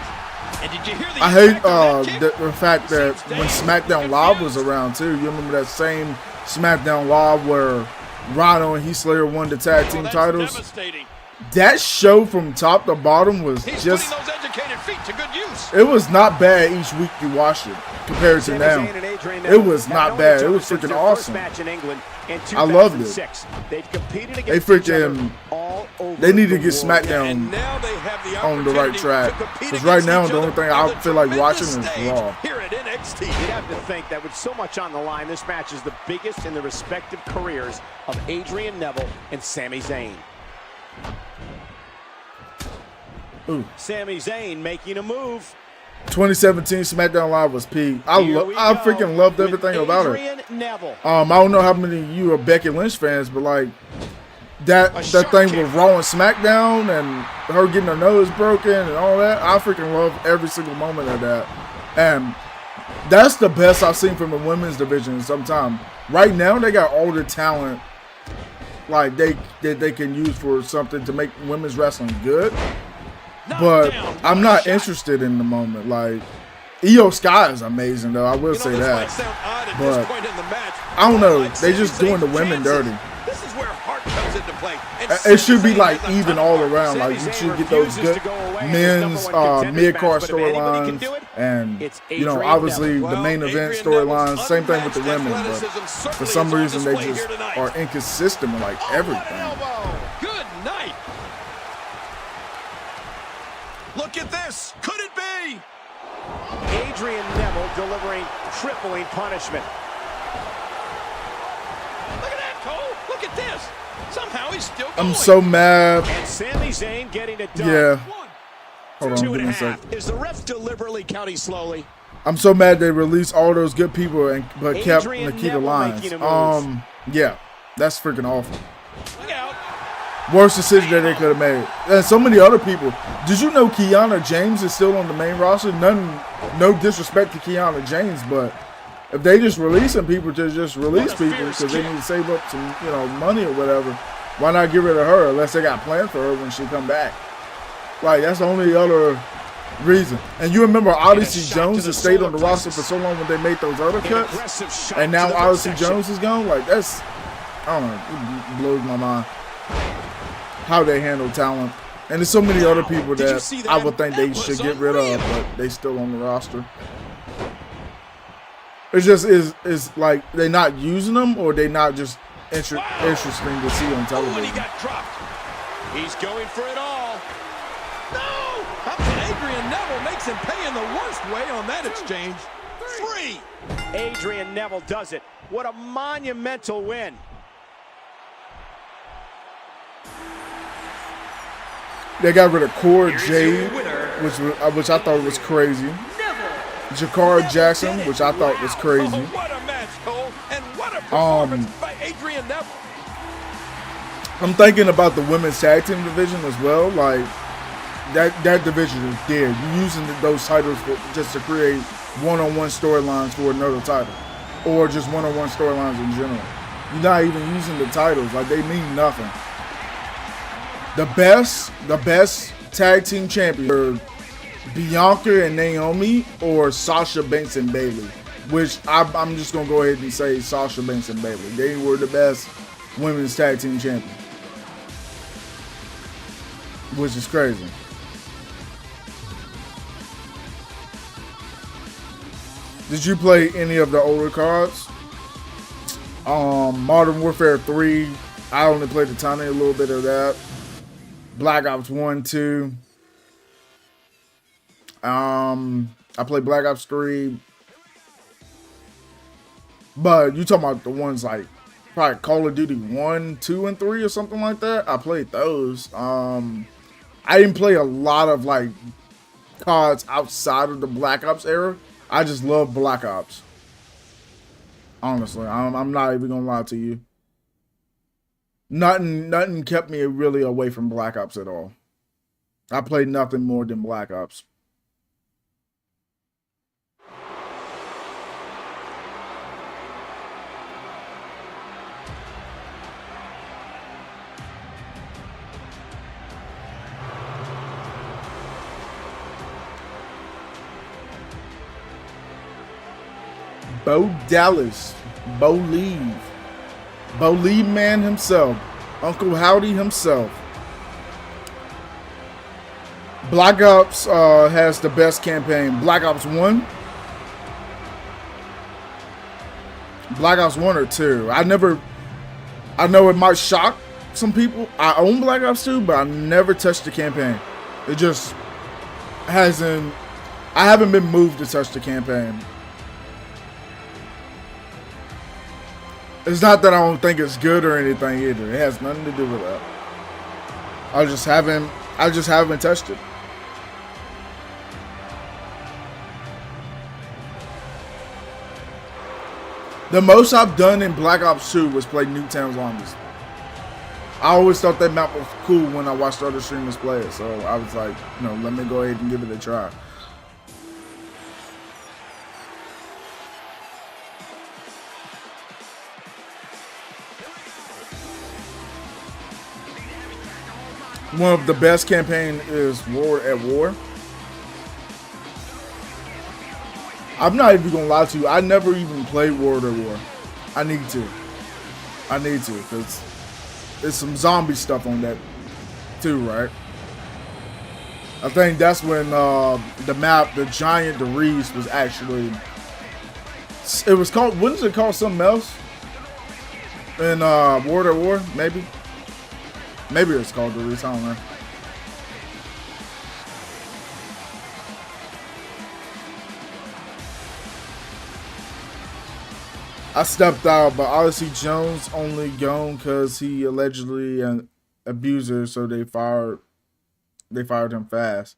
And did you hear the I hate impact of that kick? the fact that when SmackDown Live was around too, you remember that same SmackDown Live where Rhino and Heath Slater won the tag team that's titles? devastating. That show from top to bottom was He's just, putting those educated feet to good use. it was not bad each week you watched it compared to Sami now. Zayn and Adrian It Neville was have not known bad. each It other was since freaking their awesome. first match in England in I loved it. 2006. They've competed They against each other freaking, all over they need to the get world. SmackDown And now they have the on the right opportunity track. to compete Because right against now each the only other thing on I the feel like watching tremendous is stage Raw. here at NXT. You'd have to think that with so much on the line, this match is the biggest in the respective careers of Adrian Neville and Sami Zayn. Ooh. Sami Zayn making a move. 2017 SmackDown Live was peak. I Here we go freaking loved with everything about it. Adrian Neville. I don't know how many of you are Becky Lynch fans, but like that thing with Raw and SmackDown and her getting her nose broken and all that, I freaking love every single moment of that. And that's the best I've seen from the women's division in some time. Right now, they got all the talent like they can use for something to make women's wrestling good. But I'm not interested in the moment. Like Io Sky is amazing though. I will say that. But I don't know. They just doing the women dirty. This is where heart comes into play. It should be like even all around. Like you should get those good men's mid-card storylines. And, It's you know, Adrian obviously Neville. the main Well, event Adrian storyline, Neville's same thing with the unmatched women, but athleticism for certainly some is on reason they display just here tonight. are inconsistent with like Oh, what an everything. elbow. Good night. Look at this. Could it be? Adrian Neville delivering crippling punishment. Look at that, Cole. Look at this. Somehow he's still going. I'm so mad. And Sami Zayn getting it done. Yeah. Hold on, Two give and me a a sec. half. Is the ref deliberately counting slowly? I'm so mad they released all those good people but kept Adrian Nikita Neville Lyons. making a move. Yeah, that's freaking awful. Look out. Worst decision that they could have made. And so many other people. Did you know Kiana James is still on the main roster? No disrespect to Kiana James, but if they just releasing people to just release people because they need to save up some, you know, money or whatever, why not get rid of her unless they got plans for her when she come back? Like, that's the only other reason. And you remember Odyssey Jones has stayed on the roster for so long when they made those other cuts, and now Odyssey Jones is gone. Like, that's, I don't know, it blows my mind how they handle talent. And there's so many other people that I would think they should get rid of, but they still on the roster. It's just is like they not using them, or they not just interesting to see on Oh, and television. he got dropped. He's going for it all. No! How can Adrian Neville makes him pay in the worst way on that exchange? 3. Adrian Neville does it. What a monumental win. They got rid of Cory Jade, which I thought was crazy. Jakar Jackson, which I thought was crazy. Oh, what a match, Cole, and what a performance by Adrian Neville. I'm thinking about the women's tag team division as well. Like that division is dead. You're using those titles just to create one-on-one storylines for another title, or just one-on-one storylines in general. You're not even using the titles. Like, they mean nothing. The best tag team champions are Bianca and Naomi, or Sasha Banks and Bayley, which I'm just gonna go ahead and say Sasha Banks and Bayley. They were the best women's tag team champions, which is crazy. Did you play any of the older cards? Modern Warfare 3, I only played a tiny little bit of that. Black Ops 1, 2. I played Black Ops 3. But you talking about the ones like probably Call of Duty 1, 2, and 3 or something like that? I played those. I didn't play a lot of like cards outside of the Black Ops era. I just love Black Ops. Honestly, I'm not even gonna lie to you. Nothing kept me really away from Black Ops at all. I played nothing more than Black Ops. Bo Dallas, Bo Lee man himself, Uncle Howdy himself. Black Ops has the best campaign. Black Ops 1, Black Ops 1 or 2. I know it might shock some people. I own Black Ops 2, but I never touched the campaign. It just hasn't. I haven't been moved to touch the campaign. It's not that I don't think it's good or anything either. It has nothing to do with that. I just haven't touched it. The most I've done in Black Ops 2 was play Nuketown Zombies. I always thought that map was cool when I watched other streamers play it, so I was like, you know, let me go ahead and give it a try. One of the best campaign is War at War. I'm not even gonna lie to you. I never even played World at War. I need to, because there's some zombie stuff on that too, right? I think that's when the giant, the Reese was actually. It was called. Wasn't it called something else? In War to War, maybe. Maybe it's called the Reese. I don't know. I stepped out, but Odyssey Jones only gone because he allegedly an abuser, so they fired him fast.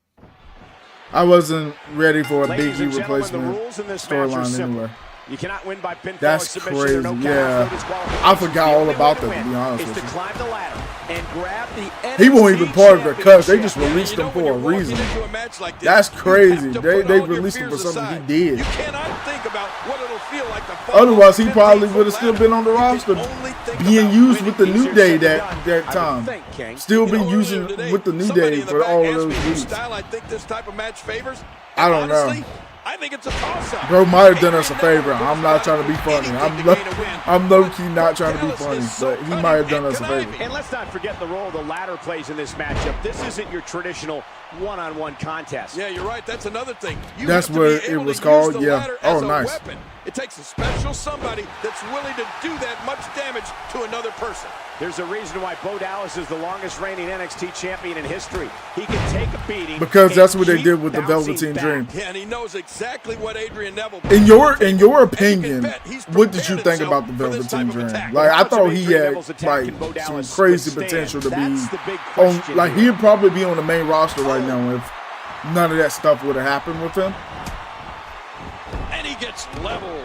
I wasn't ready for a Big E replacement storyline anyway. You cannot win by pinfall. That's crazy. Yeah, I forgot all about that, to be honest with you. Climb the ladder and grab the he wasn't even part of the cuts. They just released him for a reason. That's crazy. They released him for something he did. You cannot think about what it'll feel like to Otherwise, he probably would have still been on the roster, being used with the New Day that time. Still been using with the New Day for all of those weeks. I think this type of match favors. I don't know. I think it's a toss-up. Bro might have done us a favor. I'm not trying to be funny. I'm low-key not trying to be funny, but he might have done us a favor. And let's not forget the role the ladder plays in this matchup. This isn't your traditional one-on-one contest. Yeah, you're right. That's another thing. That's what it was called. Yeah. Oh, nice. Weapon. It takes a special somebody that's willing to do that much damage to another person. There's a reason why Bo Dallas is the longest reigning NXT champion in history. He can take a beating because that's what they did with the Velveteen Dream. Yeah, and he knows exactly what Adrian Neville. In your opinion, what did you think about the Velveteen Dream? Like, I thought he had like some crazy potential to be on. Like, he'd probably be on the main roster right now if none of that stuff would have happened with him. And he gets leveled.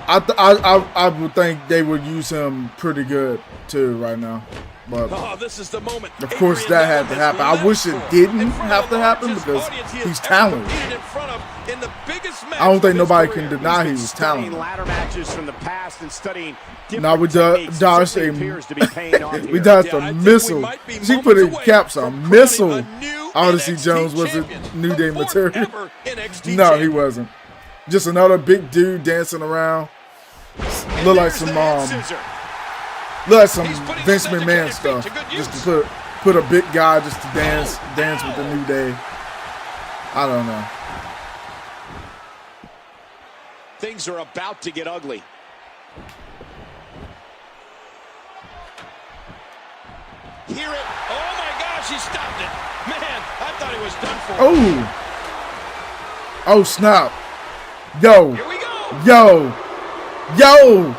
I would think they would use him pretty good too right now, but this is the moment. Of course that had to happen. I wish it didn't have to happen because he's talented. I don't think nobody can deny he was talented. Now we dodged a missile. She put in caps a missile. Odyssey Jones wasn't New Day material. No, he wasn't. Just another big dude dancing around. Look like some Vince McMahon stuff. Just to put a big guy just to dance with the New Day. I don't know. Things are about to get ugly. Hear it. Oh my gosh, he stopped it. Man, I thought he was done for. Oh snap. Yo. Here we go. Yo.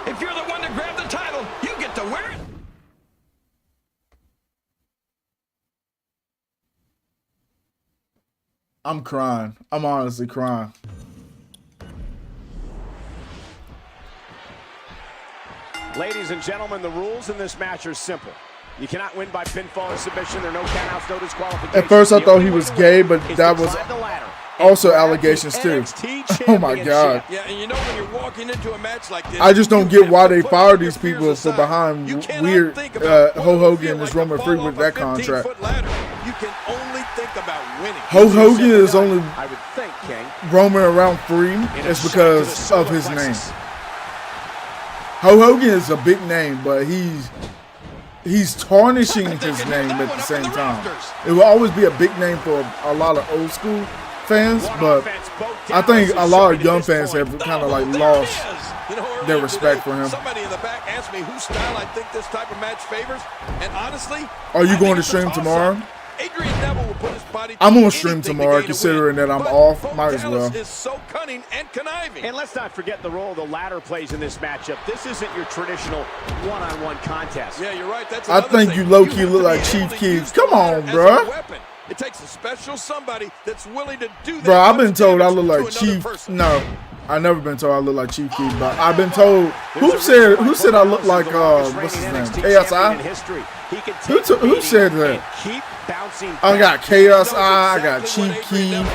If you're the one to grab the title, you get to wear it. I'm crying. I'm honestly crying. Ladies and gentlemen, the rules in this match are simple. You cannot win by pinfall or submission. There are no countouts, no disqualifications. At first I thought he was gay, but that was also allegations too. Oh my God. Yeah, and you know when you're walking into a match like this, I just don't get why they fired these people for behind weird Hulk Hogan and this Roman Freak with that contract. You can only think about winning. Hulk Hogan is only I would think, King, roaming around free. It's because of his name. Hulk Hogan is a big name, but he's tarnishing his name at the same time. It will always be a big name for a lot of old school fans, but I think a lot of young fans have kind of like lost their respect for him. Somebody in the back asked me whose style I think this type of match favors, and honestly, are you going to stream tomorrow? Adrian Neville will put his body I'm going to stream tomorrow, considering that I'm off. Might as well. Is so cunning and conniving. And let's not forget the role the ladder plays in this matchup. This isn't your traditional one-on-one contest. Yeah, you're right. That's I think you low-key look like Chief Keef. Come on, bro. It takes a special somebody that's willing to do that. Bro, I've been told I look like Chief. No, I've never been told I look like Chief Keef, but I've been told. Who said I look like what's his name? KSI. Who said that? I got KSI. I got Chief Keef.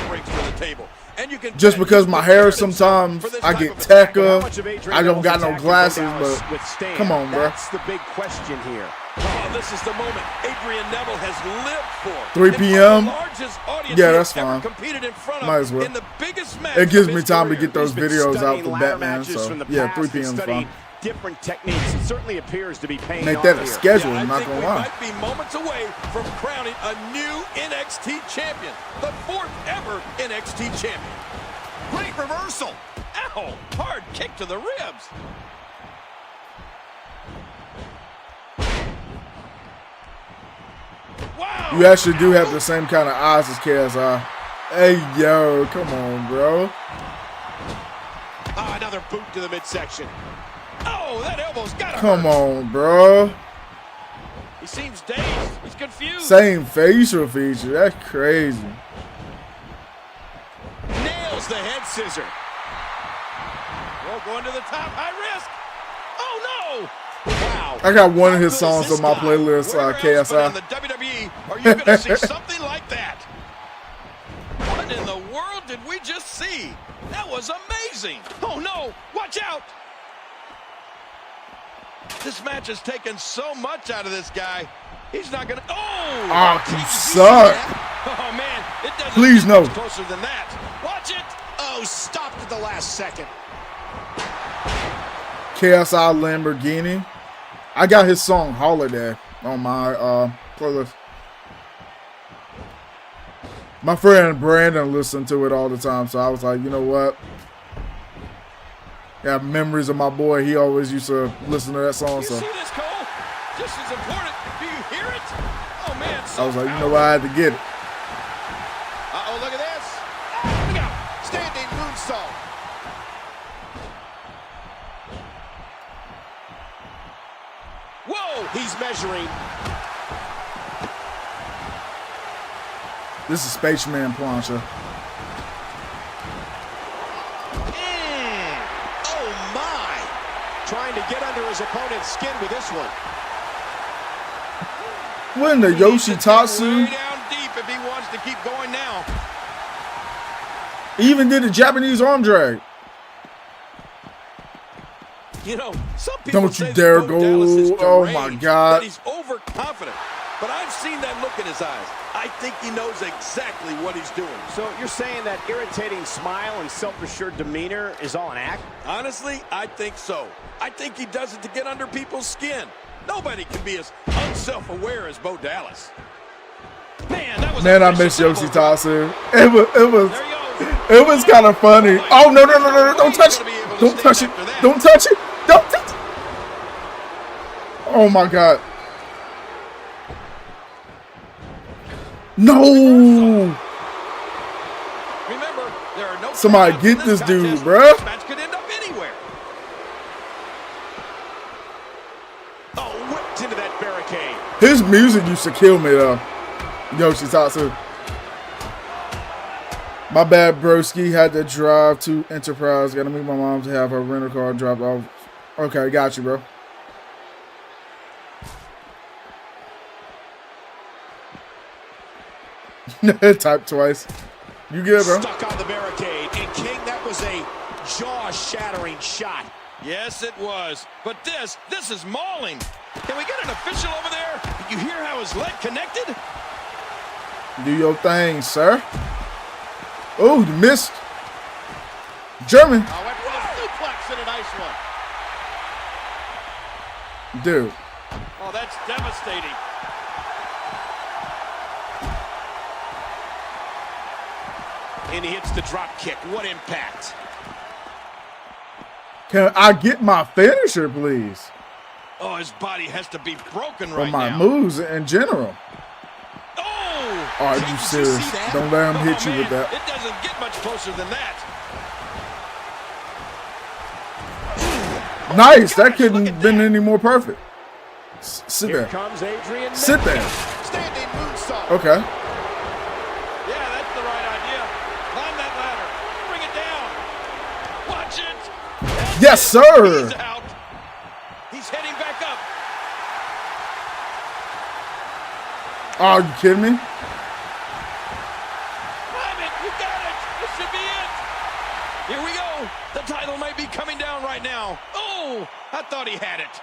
Just because my hair sometimes I get Tekka. I don't got no glasses, but come on, bro. That's the big question here. Oh, this is the moment Adrian Neville has lived for. 3 p.m. Yeah, that's fine. Might as well. It gives me time to get those videos out for Batman. So yeah, 3 p.m. is fine. different techniques. It certainly appears to be paying Make off that a here. schedule, I I'm not think gonna we lie. might be moments away from crowning a new NXT champion, the 4th ever NXT champion. Great reversal. Ow! Hard kick to the ribs. Wow! You actually do have the same kind of eyes as KSI. Hey, yo, come on, bro. Ah, another boot to the midsection. Oh, that elbow's got to Come hurt. on, bro. He seems dazed. He's confused. Same facial feature. That's crazy. Nails the head scissor. Oh, going to the top. High risk. Oh, no. Wow. I got one of his How good is songs on my this guy? playlist, Where else but in KSI. the WWE are you going to see something like that? What in the world did we just see? That was amazing. Oh, no. Watch out. This match has taken so much out of this guy. He's not going to... Oh! Oh, Did you see suck. that? Oh, man. It doesn't Please get no. much closer than that. Watch it. Oh, stopped at the last second. KSI Lamborghini. I got his song Holiday on my playlist. My friend Brandon listened to it all the time, so I was like, you know what? Got memories of my boy. He always used to listen to that song, You so see this, Cole? Just as important. Do you hear it? Oh, man. So I was like, you know what? I had to get it. Uh-oh, look at this. Look out. Standing moonsault. Whoa. He's measuring. This is Spaceman Plancha. Oh, my. Trying to get under his opponent's skin with this one. When the He needs to get Yoshitatsu way down deep if he wants to keep going now. he even did a Japanese arm drag. You know, some people Don't say you that dare Bo Dallas is go. Oh, my deranged, God. that he's overconfident. But I've seen that look in his eyes. I think he knows exactly what he's doing. So you're saying that irritating smile and self-assured demeanor is all an act? Honestly, I think so. I think he does it to get under people's skin. Nobody can be as unself-aware as Bo Dallas. Man, that was Man, I a miss vicious elbow drop. Yoshitatsu. There he goes. It was kind of funny. Oh no, don't touch it. Don't touch it. Don't touch it. Don't touch it. Oh my God. No. Remember, there are no Somebody countouts in get this dude, contest. bruh. This match could end up anywhere. Oh, whipped into that barricade. His music used to kill me though. Yoshitatsu. My bad, broski. Had to drive to Enterprise. Gotta meet my mom to have her rental car dropped off. Okay, got you, bro. Type twice. You good, bro? Stuck on the barricade. And King, that was a jaw-shattering shot. Yes, it was. But this is mauling. Can we get an official over there? Did you hear how his leg connected? Do your thing, sir. Oh, you missed. German. Oh, went for the suplex and a nice one. Dude. Oh, that's devastating. And he hits the drop kick. What impact. Can I get my finisher, please? Oh, his body has to be broken Or right my now. moves in general. Oh! Are Did you see serious? that? Don't let him Oh, hit you with man, that. It doesn't get much closer than that. Nice. That Gosh, couldn't look have at been that. any more perfect. Sit Here there. comes Adrian. Sit there. Standing moonsault. Okay. Yeah, that's the right idea. Climb that ladder. Bring it down. Watch it. That's Yes, it. sir. He's out. He's heading back up. Are you kidding me? Climb it. You got it. This should be it. Here we go. The title might be coming down right now. Oh, I thought he had it.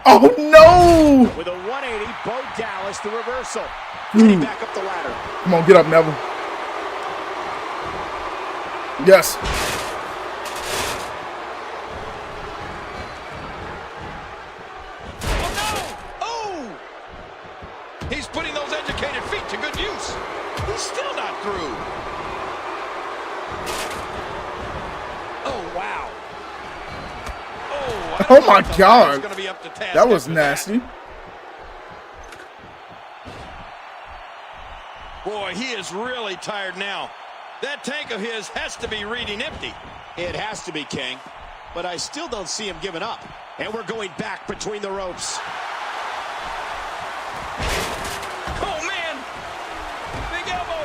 Oh, no. With a 180, Bo Dallas, the reversal. Getting back up the ladder. Come on, get up, Neville. Yes. Oh my God. That was nasty. Boy, he is really tired now. That tank of his has to be reading empty. It has to be, King. But I still don't see him giving up. And we're going back between the ropes. Oh, man. Big elbow.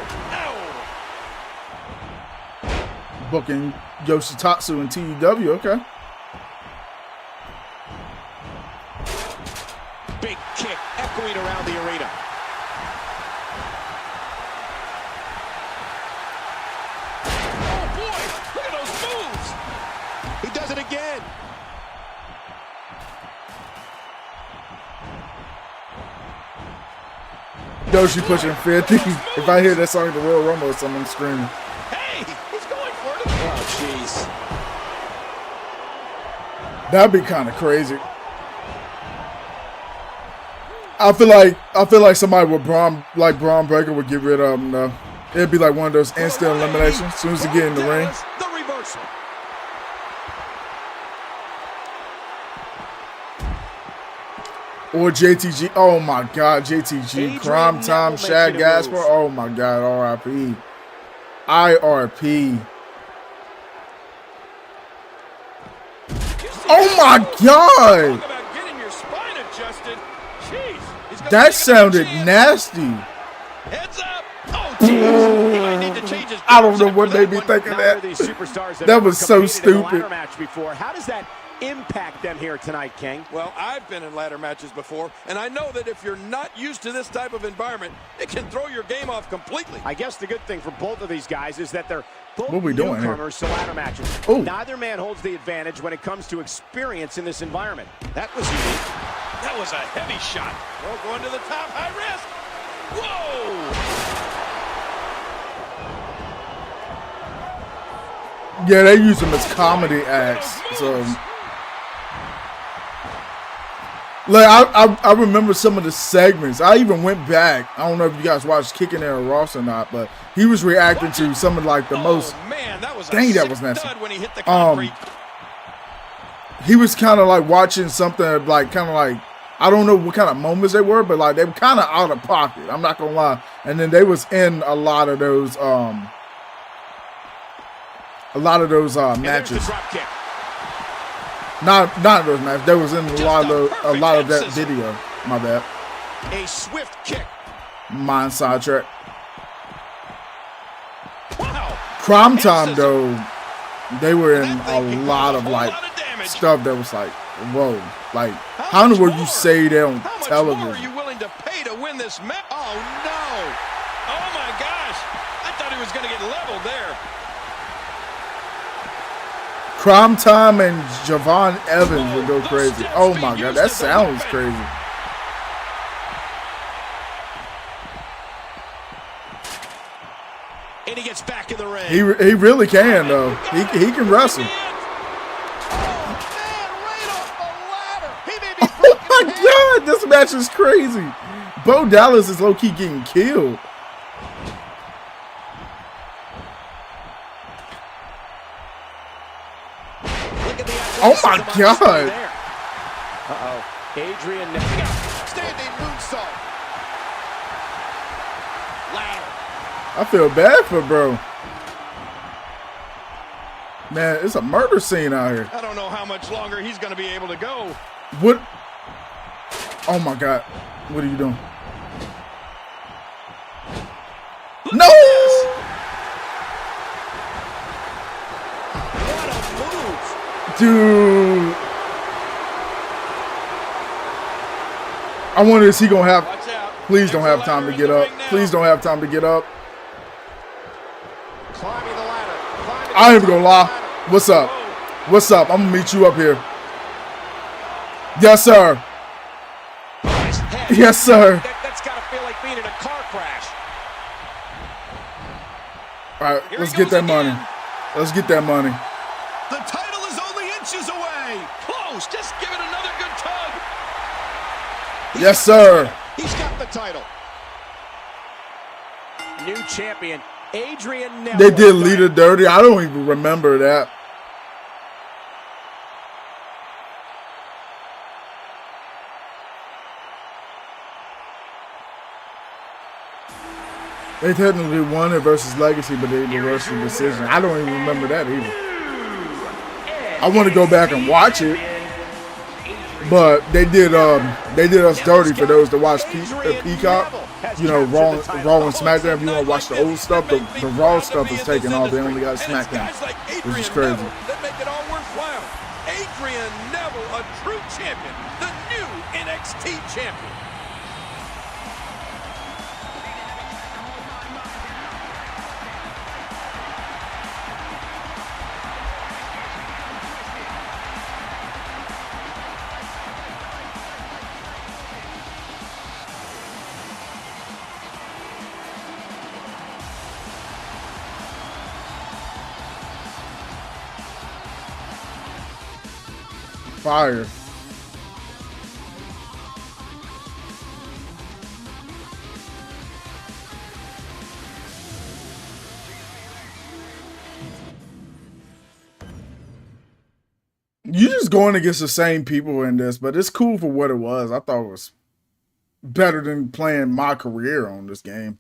Ow. Booking Yoshitatsu and TEW. Okay. Big kick echoing around the arena. Oh, boy. Look at those moves. He does it again. Yoshi pushing 50. If I hear that song at the Royal Rumble or something, I'm screaming. Hey, he's going for it. Oh, jeez. That'd be kind of crazy. I feel like somebody with Braun Breaker would get rid of him though. It'd be like one of those instant eliminations as soon as they get in the ring. The reversal. Or JTG. Oh my God, JTG. Crime Time, Shad Gasper. Oh my God, RIP. IRP. Oh my God. Talk about getting your spine adjusted. Jeez. He's gonna That take sounded another chance. nasty. Heads up. Oh, jeez. He might need to change his I don't know what direction made me for think of Neither that. these superstars have That ever was so competed in a ladder stupid. match before. How does that impact them here tonight, King? Well, I've been in ladder matches before, and I know that if you're not used to this type of environment, it can throw your game off completely. I guess the good thing for both of these guys is that they're both What we doing here? newcomers to ladder matches. Ooh. Neither man holds the advantage when it comes to experience in this environment. That was unique. That was a heavy shot. Oh, going to the top, high risk. Whoa! Yeah, they use them as comedy acts. So, like, I remember some of the segments. I even went back. I don't know if you guys watched Kicking Era Ross or not, but he was reacting to some of like the most. Man, that was a Dang, that sick was nasty. stud when he hit the concrete. He was kind of like watching something like kind of like I don't know what kind of moments they were, but like they were kind of out of pocket. I'm not gonna lie. And then they was in a lot of those matches. Not those matches. They was in a lot of that video. My bad. A swift kick. Mind sidetrack. Wow. Crime Time though, they were in a lot of like stuff that was like, whoa, like how in the world you say that on How much television? more are you willing to pay to win this match? Oh, no. Oh, my gosh. I thought he was going to get leveled there. Crime Time and Javon Evans would go crazy. Oh my God, that sounds crazy. And he gets back in the ring. He really can though. He can wrestle. Oh my God, this match is crazy. Bo Dallas is low key getting killed. Oh my God. Uh-oh. Adrian. Standing moonsault. Ladder. I feel bad for bro. Man, it's a murder scene out here. I don't know how much longer he's going to be able to go. What? Oh my God. What are you doing? No! What a move. Dude. I wonder is he going to have... Watch out. Please don't have time to get up. Please don't have time to get up. Climbing the ladder. I ain't even gonna lie. What's up? What's up? I'm gonna meet you up here. Yes, sir. Yes, sir. That's gotta feel like being in a car crash. All right, let's get that money. Let's get that money. The title is only inches away. Close. Just give it another good tug. Yes, sir. He's got the title. New champion, Adrian Neville. They did Lita dirty. I don't even remember that. They technically won it versus Legacy, but they reversed the decision. I don't even remember that either. I want to go back and watch it, but they did us dirty for those that watch Peacock. You know, Raw and SmackDown. If you want to watch the old stuff, the Raw stuff is taken off. They only got SmackDown, which is crazy. That make it all worthwhile. Adrian Neville, a true champion, the new NXT champion. Fire. You just going against the same people in this, but it's cool for what it was. I thought it was better than playing my career on this game.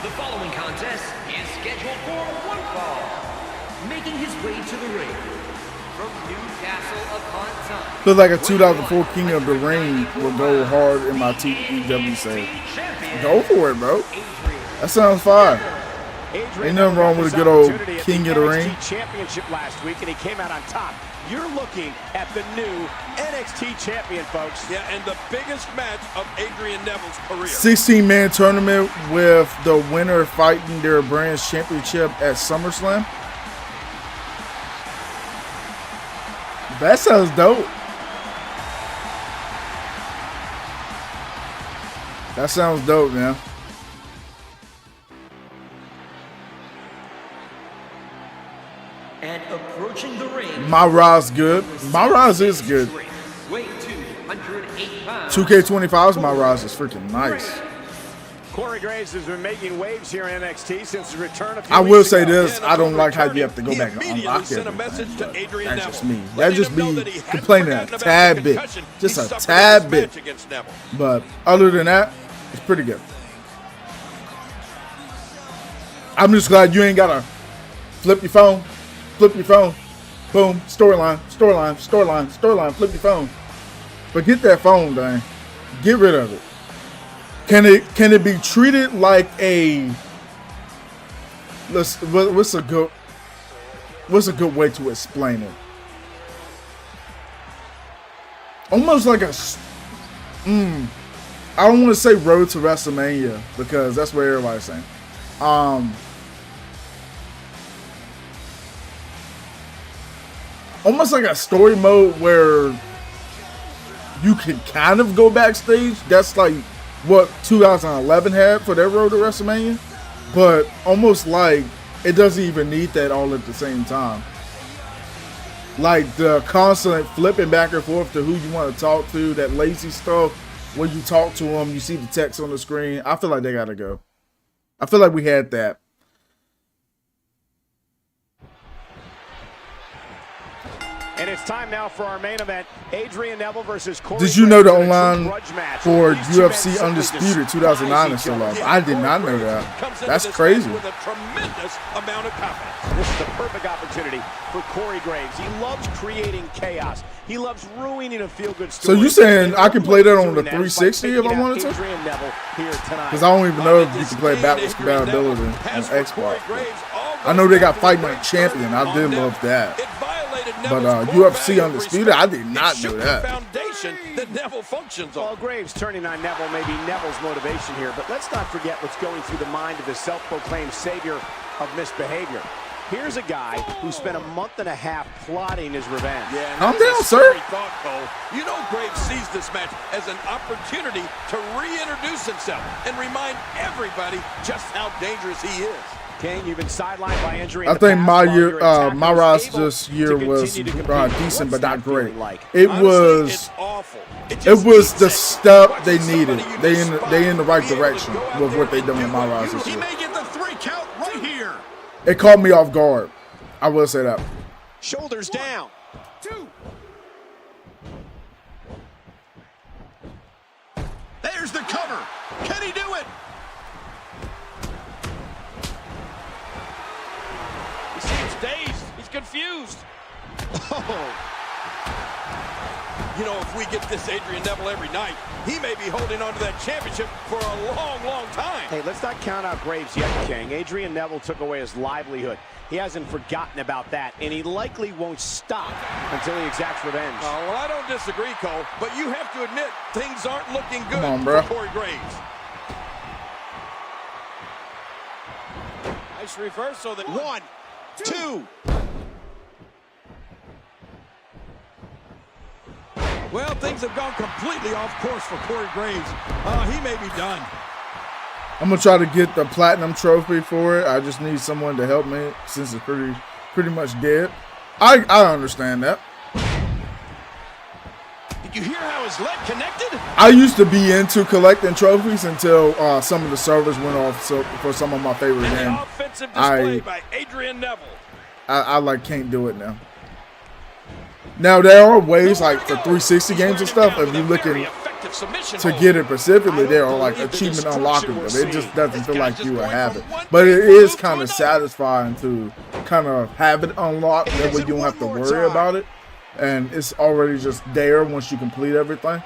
The following contest is scheduled for one fall. Making his way to the ring from Newcastle upon Tyne. Feels like a 2004 King of the Ring will go hard in my TEW save. Go for it, bro. That sounds fine. Ain't nothing wrong with a good old King of the Ring. Championship last week, and he came out on top. You're looking at the new NXT champion, folks. Yeah, and the biggest match of Adrian Neville's career. 16-man tournament with the winner fighting their brand's championship at SummerSlam. That sounds dope. That sounds dope, man. And approaching the ring. My Ra's good. My Ra's is good. Weight 208 pounds. 2K25's My Ra's is freaking nice. Cory Graves has been making waves here in NXT since his return a few I will weeks say ago. this, I don't like how you have to go back and unlock everything. That's just me. That just be complaining a tad bit. Just a tad bit. But other than that, it's pretty good. I'm just glad you ain't gotta flip your phone, boom, storyline, flip your phone. But get that phone, dang. Get rid of it. Can it be treated like a what's a good way to explain it? Almost like a I don't want to say Road to WrestleMania because that's what everybody's saying. Almost like a story mode where you can kind of go backstage. That's like what 2011 had for their Road to WrestleMania, but almost like it doesn't even need that all at the same time. Like the constant flipping back and forth to who you want to talk to, that lazy stuff where you talk to them, you see the text on the screen. I feel like they gotta go. I feel like we had that. And it's time now for our main event, Adrian Neville versus Cory. Did you know the Graves online for These two men UFC simply Undisputed 2009 is still up? I did not know that. That's crazy. With a tremendous amount of confidence. This is the perfect opportunity for Cory Graves. He loves creating chaos. He loves ruining a feel-good So story. you saying I can play that on the 360 if I wanted to? Because I don't even know if you can play backwards compatibility on Xbox. I know they got Fight Night Champion. I did love that. But UFC Undisputed, I did not know that. Foundation that Neville functions on. Well, Graves turning on Neville may be Neville's motivation here, but let's not forget what's going through the mind of the self-proclaimed savior of misbehavior. Here's a guy who spent a month and a half plotting his revenge. Yeah, calm down, sir. You know Graves sees this match as an opportunity to reintroduce himself and remind everybody just how dangerous he is. King, you've been sidelined by injury. I think my year, my Ross this year was decent, but not great. It was the step they needed. They in the right direction with what they done with my Ross this year. He may get the 3 count right here. It caught me off guard. I will say that. Shoulders down. 2. There's the cover. Can he do it? He seems dazed. He's confused. Oh. You know, if we get this Adrian Neville every night, he may be holding on to that championship for a long, long time. Hey, let's not count out Graves yet, King. Adrian Neville took away his livelihood. He hasn't forgotten about that, and he likely won't stop until he exacts revenge. Well, I don't disagree, Cole, but you have to admit things aren't looking good bro. for Cory Graves. Nice reversal. 1, 2. Well, things have gone completely off course for Cory Graves. He may be done. I'm gonna try to get the platinum trophy for it. I just need someone to help me since it's pretty much dead. I understand that. Did you hear how his leg connected? I used to be into collecting trophies until some of the servers went off for some of my favorite And games. the offensive display by Adrian Neville. I like can't do it now. Now there are ways like for 360 games and stuff. If you're looking to get it specifically, there are like achievement unlocking, but it just doesn't feel like you will have it. But it is kind of satisfying to kind of have it unlocked. That way you don't have to worry about it, and it's already just there once you complete everything.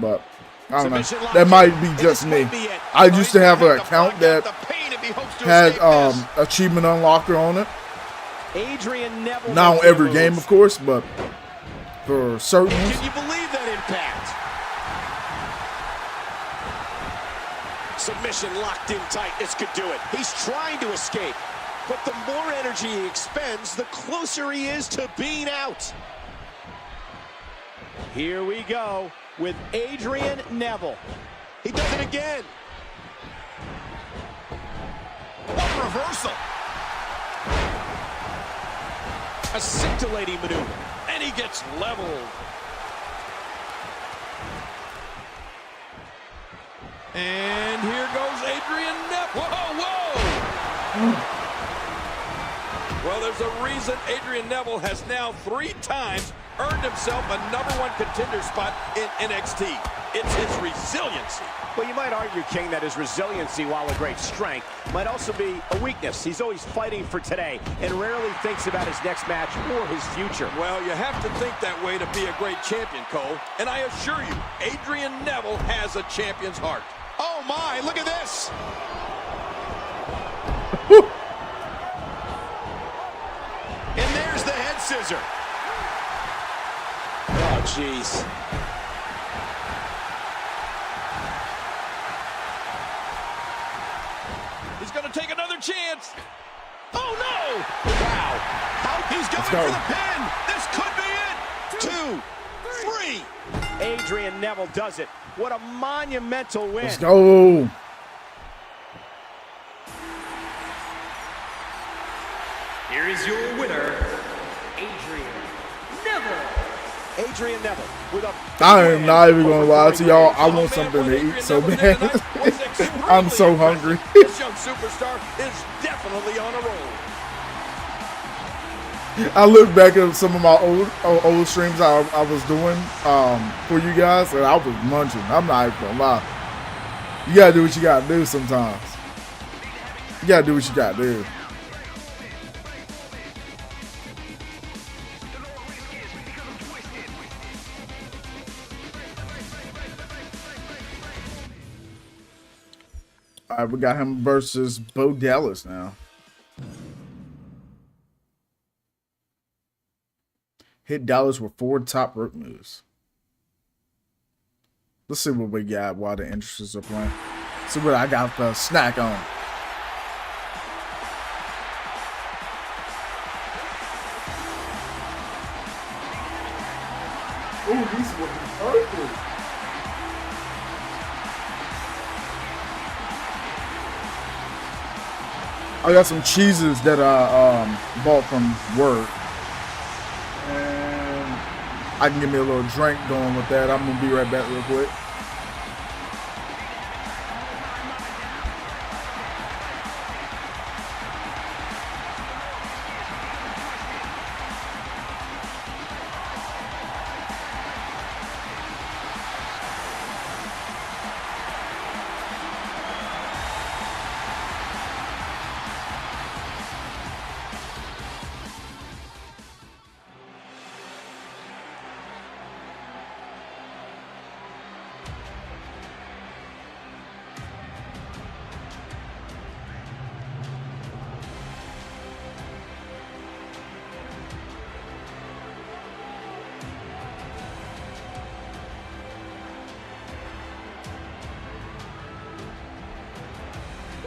But I don't know. That might be just me. I used to have an account that had achievement unlocker on it. Adrian Neville. Not on every game, of course, but for certain ones. Can you believe that impact? Submission locked in tight. This could do it. He's trying to escape, but the more energy he expends, the closer he is to being out. Here we go with Adrian Neville. He does it again. What a reversal. A scintillating maneuver. And he gets leveled. And here goes Adrian Neville. Whoa, whoa! Well, there's a reason Adrian Neville has now 3 times earned himself a #1 contender spot in NXT. It's his resiliency. Well, you might argue, King, that his resiliency, while a great strength, might also be a weakness. He's always fighting for today and rarely thinks about his next match or his future. Well, you have to think that way to be a great champion, Cole. And I assure you, Adrian Neville has a champion's heart. Oh, my, look at this. And there's the head scissor. Oh, jeez. He's going to take another chance. Oh, no! Wow. He's going for the pin. This could be it. 2, 3. Adrian Neville does it. What a monumental win. Let's go. Here is your winner, Adrian Neville. Adrian Neville with a... I am not even going to lie to y'all. I want something to eat so bad. I'm so hungry. This young superstar is definitely on a roll. I look back at some of my old streams I was doing for you guys, and I was munching. I'm not even gonna lie. You gotta do what you gotta do sometimes. You gotta do what you gotta do. All right, we got him versus Bo Dallas now. Hit Dallas with 4 top rope moves. Let's see what we got while the entrances are playing. See what I got for a snack on. Ooh, these would be perfect. I got some cheeses that I bought from work. I can give me a little drink going with that. I'm gonna be right back real quick.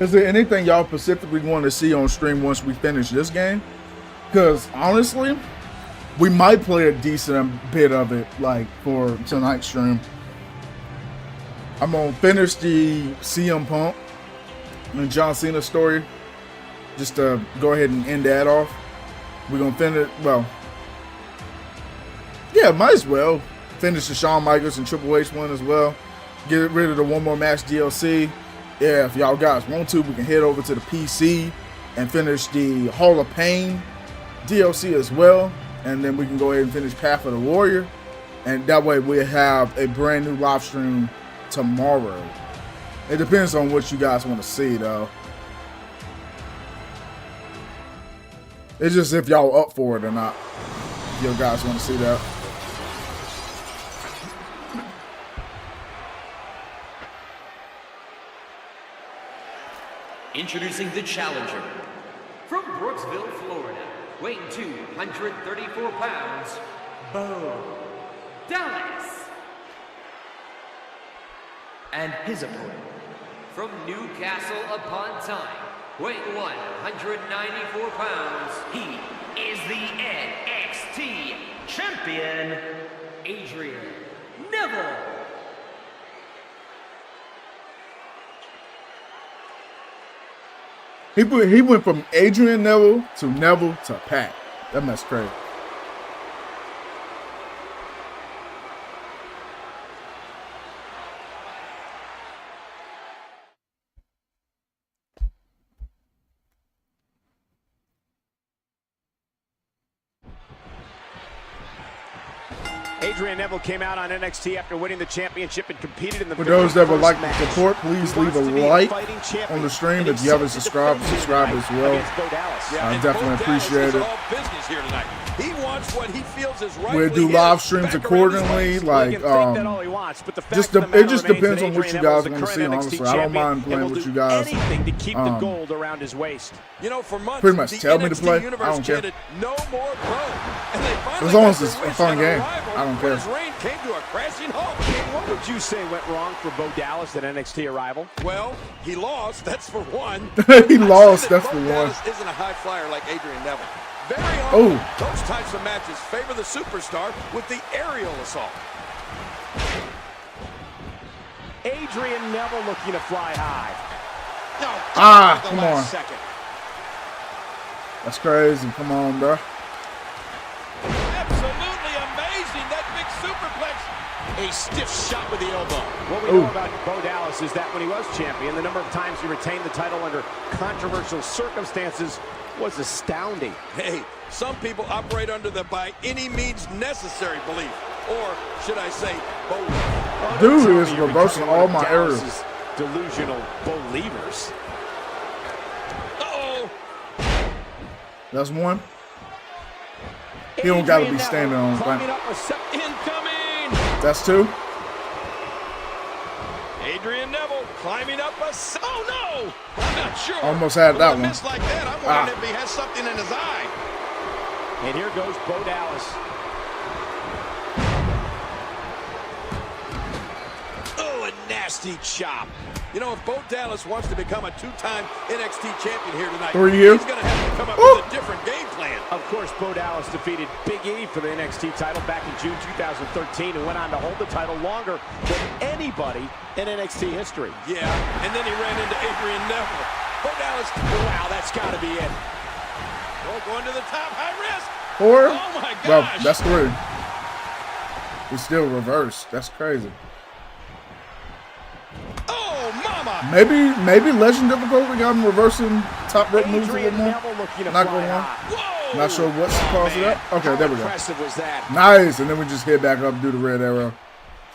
Is there anything y'all specifically want to see on stream once we finish this game? Because honestly, we might play a decent bit of it, like for tonight's stream. I'm gonna finish the CM Punk and John Cena story, just to go ahead and end that off. We're gonna finish. Well, yeah, might as well finish the Shawn Michaels and Triple H one as well. Get rid of the One More Match DLC. Yeah, if y'all guys want to, we can head over to the PC and finish the Hall of Pain DLC as well. And then we can go ahead and finish Path of the Warrior. And that way we'll have a brand new live stream tomorrow. It depends on what you guys want to see, though. It's just if y'all up for it or not. If you guys want to see that. Introducing the challenger from Brooksville, Florida, weighing 234 pounds, Bo Dallas. And his opponent from Newcastle upon Tyne, weighing 194 pounds, he is the NXT champion, Adrian Neville. He went from Adrian Neville to Pat. That mess crazy. Adrian Neville came out on NXT after winning the championship and competed in the. For those that would like to support, please leave a like on the stream. If you haven't subscribed, subscribe as well. I definitely appreciate it. He wants what he feels is right. We'll do live streams accordingly. Like, it just depends on what you guys want to see. Honestly, I don't mind playing with you guys. Anything to keep the gold around his waist. You know, for months, pretty much tell me to play. I don't care. No more Bro. As long as it's a fun game, I don't care. His reign came to a crashing halt. What would you say went wrong for Bo Dallas at NXT arrival? Well, he lost. That's for one. He lost. That's for one. Dallas isn't a high flyer like Adrian Neville. Very often, those types of matches favor the superstar with the aerial assault. Adrian Neville looking to fly high. No, come on. Second. That's crazy. Come on, bro. Absolutely amazing. That big superplex. A stiff shot with the elbow. What we know about Bo Dallas is that when he was champion, the number of times he retained the title under controversial circumstances was astounding. Hey, some people operate under the by any means necessary belief. Or should I say, belief. Dude is reversing all my errors. Delusional believers. Uh-oh. That's one. He don't got to be standing on thing. Incoming. That's two. Adrian Neville climbing up a. Oh no! I'm not sure. Almost had that one. Miss like that. I'm wondering if he has something in his eye. And here goes Bo Dallas. Oh, a nasty chop. You know, if Bo Dallas wants to become a two-time NXT champion here tonight, he's going to have to come up with a different game plan. Of course, Bo Dallas defeated Big E for the NXT title back in June 2013 and went on to hold the title longer than anybody in NXT history. Yeah, and then he ran into Adrian Neville. Bo Dallas, wow, that's got to be it. Oh, going to the top, high risk. Four? Oh, my gosh. Well, that's three. It's still reversed. That's crazy. Maybe Legend difficulty got him reversing top rope moves a little more. Not going on. Not sure what's the cause of that. Okay, there we go. Nice, and then we just head back up and do the red arrow.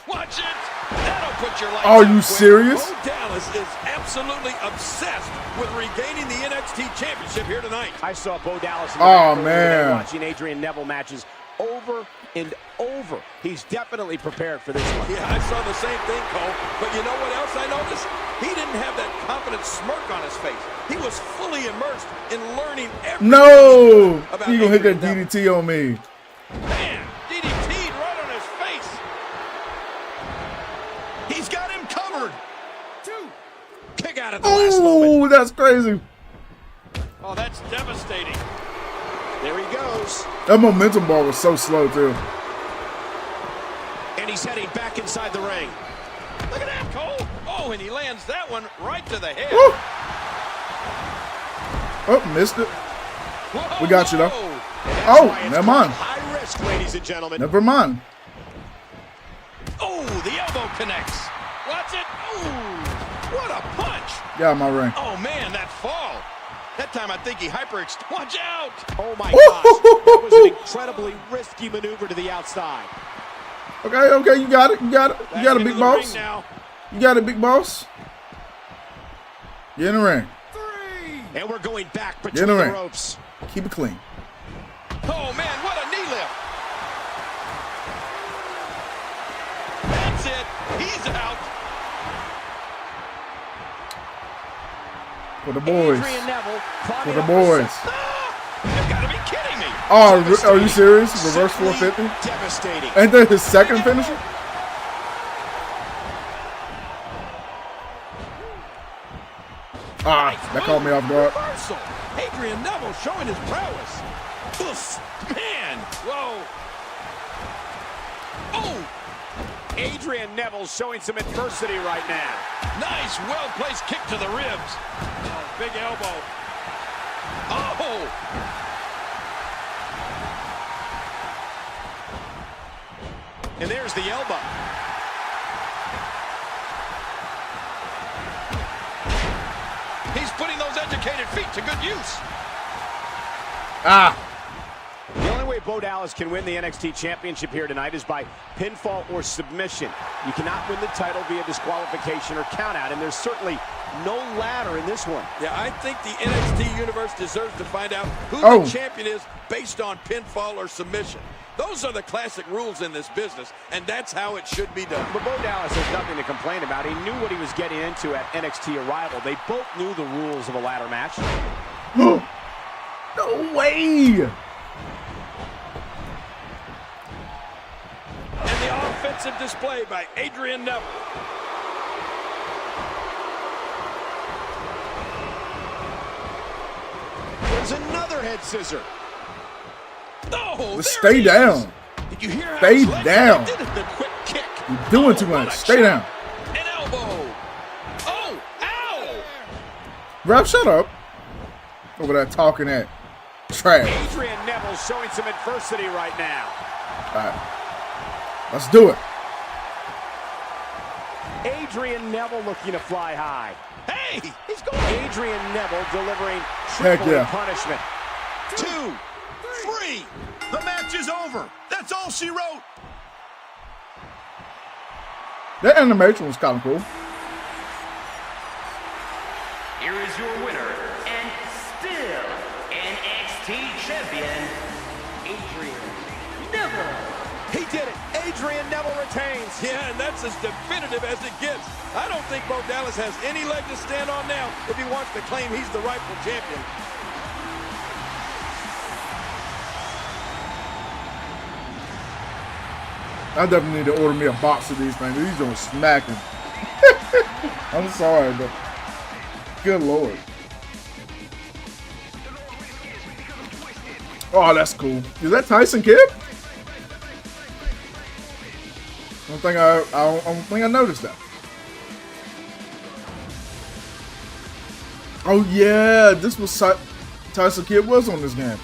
Watch it. That'll put your life. Are you serious? Bo Dallas is absolutely obsessed with regaining the NXT championship here tonight. I saw Bo Dallas. Watching Adrian Neville matches over and over. He's definitely prepared for this one. Yeah, I saw the same thing, Cole. But you know what else I noticed? He didn't have that confident smirk on his face. He was fully immersed in learning everything. No! He gonna hit that DDT on me. Man, DDT'd right on his face. He's got him covered. Two. Kick Tag out at the last moment. Oh, that's crazy. Oh, that's devastating. There he goes. That momentum ball was so slow, too. And he's heading back inside the ring. Look at that, Cole. Oh, and he lands that one right to the head. Woo. Oh, missed it. Whoa, We got you, though. whoa. Oh, never mind. High risk, ladies and gentlemen. Never mind. Oh, the elbow connects. Watch it. Oh, what a punch. Got my ring. Oh, man, that fall. That time I think he Watch out. Oh, my gosh. That was an incredibly risky maneuver to the outside. Okay, you got it. You got it. You got it, big boss. Now. You got it, big boss. Get in the ring. And we're going back Get between in the the ring. ropes. Keep it clean. Oh, man, what a knee lift. That's it. He's out. For the boys. Adrian Neville For the boys. You've got to be kidding me. Oh, are you serious? Reverse 450? Devastating. Ain't that his second finisher? Ah, that caught me off guard. Reversal. Adrian Neville showing his prowess. Oof, man. Whoa. Oh. Adrian Neville showing some adversity right now. Nice, well-placed kick to the ribs. Oh, big elbow. Oh. And there's the elbow. He's putting those educated feet to good use. Ah. The only way Bo Dallas can win the NXT Championship here tonight is by pinfall or submission. You cannot win the title via disqualification or countout, and there's certainly no ladder in this one. Yeah, I think the NXT universe deserves to find out who the champion is based on pinfall or submission. Those are the classic rules in this business, and that's how it should be done. But Bo Dallas has nothing to complain about. He knew what he was getting into at NXT Arrival. They both knew the rules of a ladder match. No way! And the offensive display by Adrian Neville. There's another head scissor. Oh, Stay down. Did you hear how Stay his leg down. connected? The quick kick. You're doing too much. Stay down. An elbow. Oh, ow. Ref, shut up. Over there talking that trash. Adrian Neville showing some adversity right now. All right. Let's do it. Adrian Neville looking to fly high. Hey, he's going. Adrian Neville delivering Heck triple yeah. punishment. 2, 3. The match is over. That's all she wrote. That animation was kind of cool. Here is your winner and still NXT champion, Adrian Neville. He did it. Adrian Neville retains. Yeah, and that's as definitive as it gets. I don't think Bo Dallas has any leg to stand on now if he wants to claim he's the rightful champion. I definitely need to order me a box of these things. These are smacking. I'm sorry, but good Lord. Oh, that's cool. Is that Tyson Kidd? I don't think I noticed that. Oh yeah, this was Tyson Kidd was on this game.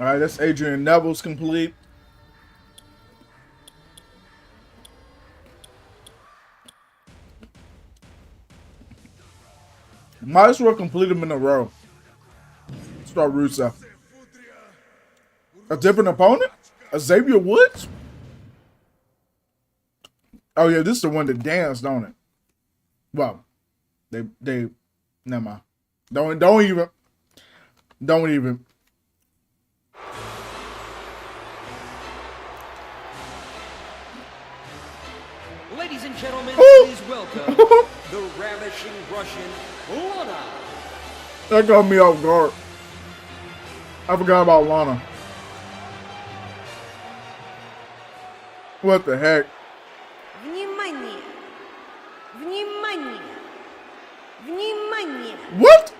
All right, that's Adrian Neville's complete. Might as well complete them in a row. Start Rusev. A different opponent? Xavier Woods? Oh yeah, this is the one that danced, don't it? Well, they never mind. Don't even. Ladies and gentlemen, please welcome the ravishing Russian Lana. That got me off guard. I forgot about Lana. What the heck? Внимание! Внимание! Внимание! What?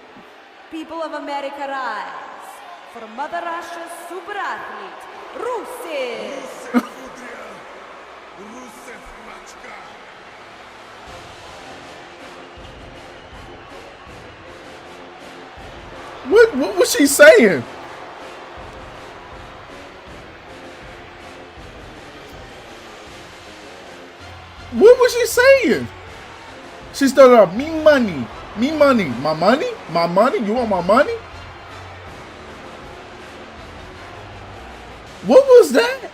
People of America rise for Mother Russia's super athlete, Rusev! What was she saying? What was she saying? She started off, me money, my money, my money, you want my money? What was that?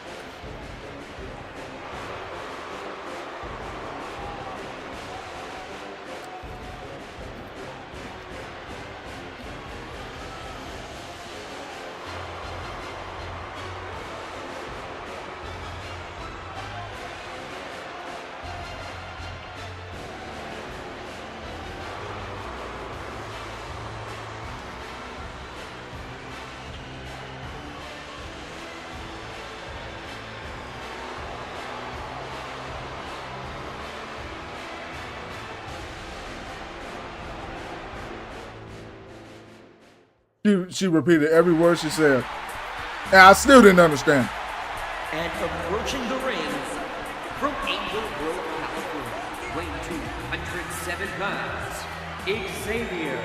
She repeated every word she said. And I still didn't understand. And approaching the ring from Inglewood, California, weighing 207 pounds, Xavier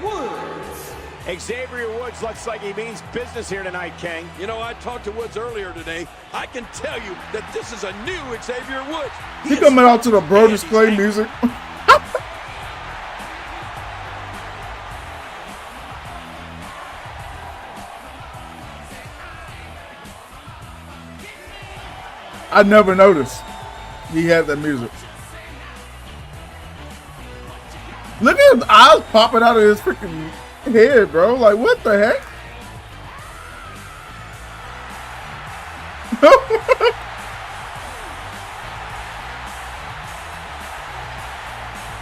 Woods. Xavier Woods looks like he means business here tonight, King. You know, I talked to Woods earlier today. I can tell you that this is a new Xavier Woods. He coming out to the Brodus Clay music. I never noticed he had that music. Look at his eyes popping out of his freaking head, bro. Like, what the heck?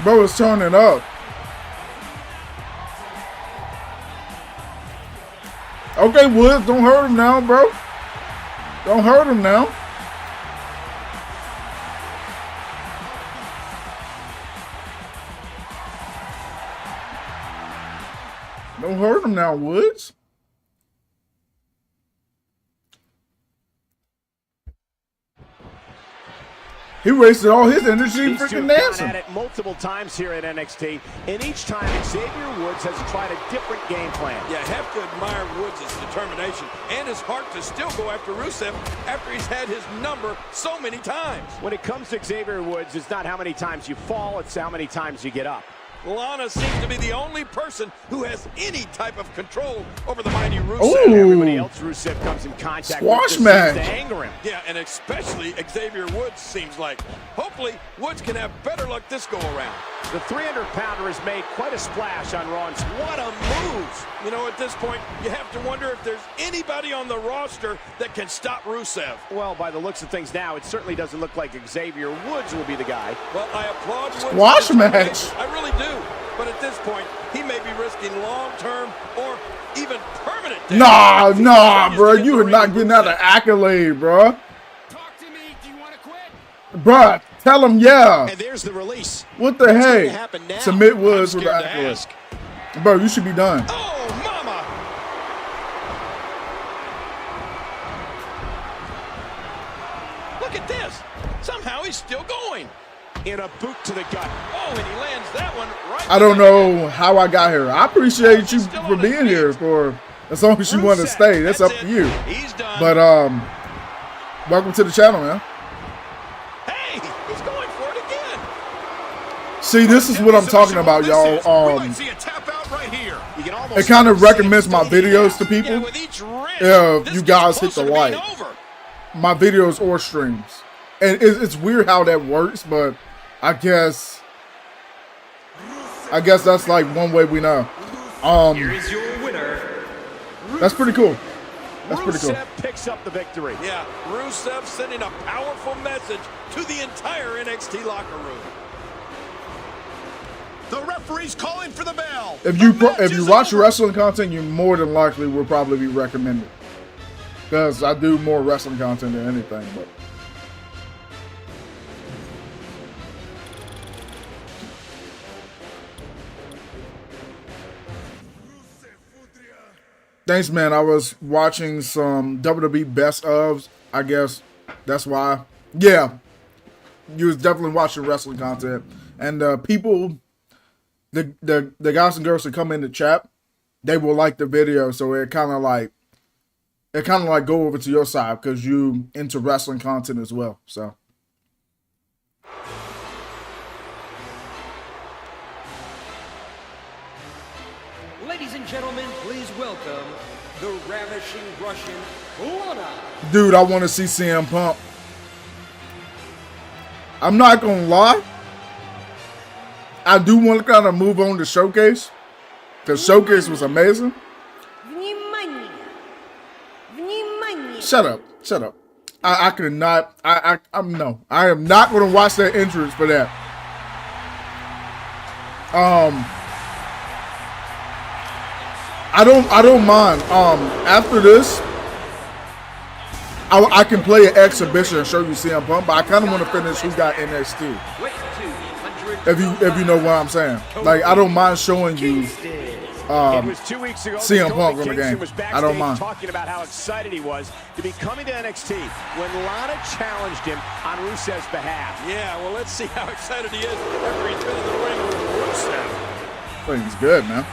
Bro is turning up. Okay, Woods, don't hurt him now, bro. Don't hurt him now. Don't hurt him now, Woods. He wasted all his energy freaking dancing. At it multiple times here at NXT, and each time Xavier Woods has tried a different game plan. Yeah, have to admire Woods' determination and his heart to still go after Rusev after he's had his number so many times. When it comes to Xavier Woods, it's not how many times you fall, it's how many times you get up. Lana seems to be the only person who has any type of control over the mighty Rusev. Ooh. Everybody else Rusev comes in contact Squash with match. seems to anger him. Yeah, and especially Xavier Woods seems like. Hopefully, Woods can have better luck this go around. The 300-pounder has made quite a splash on Raw. What a move! You know, at this point, you have to wonder if there's anybody on the roster that can stop Rusev. Well, by the looks of things now, it certainly doesn't look like Xavier Woods will be the guy. Well, I applaud Woods. Squash match. I really do. But at this point, he may be risking long-term or even permanent damage. Nah, bro. You are not getting out of accolade, bro. Talk to me. Do you want to quit? Bruh, tell him yeah. And there's the release. What the What's going to heck? happen now? Submit Woods I'm with the scared to accolade. ask. Bro, you should be done. Oh, mama! Look at this. Somehow he's still going. In a boot to the gut. Oh, and he lands that one right. I don't know how I got here. I appreciate you for being here for as long as you want to stay. That's up to you. He's done. But welcome to the channel, man. Hey, he's going for it again. See, this is what I'm talking about, y'all. See a tap out right here. You can almost It kind of recommends my videos to Yeah, people. with each wrench, If this you gets guys hit closer the to being like. over. My videos or streams. And it's weird how that works, but I guess that's like one way we know. Here is your winner. That's pretty cool. That's pretty cool. Rusev picks up the victory. Yeah, Rusev sending a powerful message to the entire NXT locker room. The referee's calling for the bell. If you watch wrestling content, you more than likely will probably be recommended. Because I do more wrestling content than anything, but Thanks, man. I was watching some WWE best ofs. I guess that's why. Yeah, you was definitely watching wrestling content, and people, the guys and girls that come in the chat, they will like the video, so it kind of like go over to your side because you into wrestling content as well. So. Ladies and gentlemen, please welcome the ravishing Russian Lana. Dude, I want to see CM Punk. I'm not gonna lie. I do want to kind of move on to Showcase, because Showcase was amazing. Внимание! Внимание! Shut up. Shut up. I could not. I'm no. I am not going to watch that entrance for that. I don't mind. After this, I can play an exhibition and show you CM Punk, but I kind of want to finish Who Got NXT. If you know what I'm saying. Like, I don't mind showing you CM Punk from the game. I don't mind. Talking about how excited he was to be coming to NXT when Lana challenged him on Rusev's behalf. Yeah, well, let's see how excited he is after he's been in the ring with Rusev. I think he's good, man.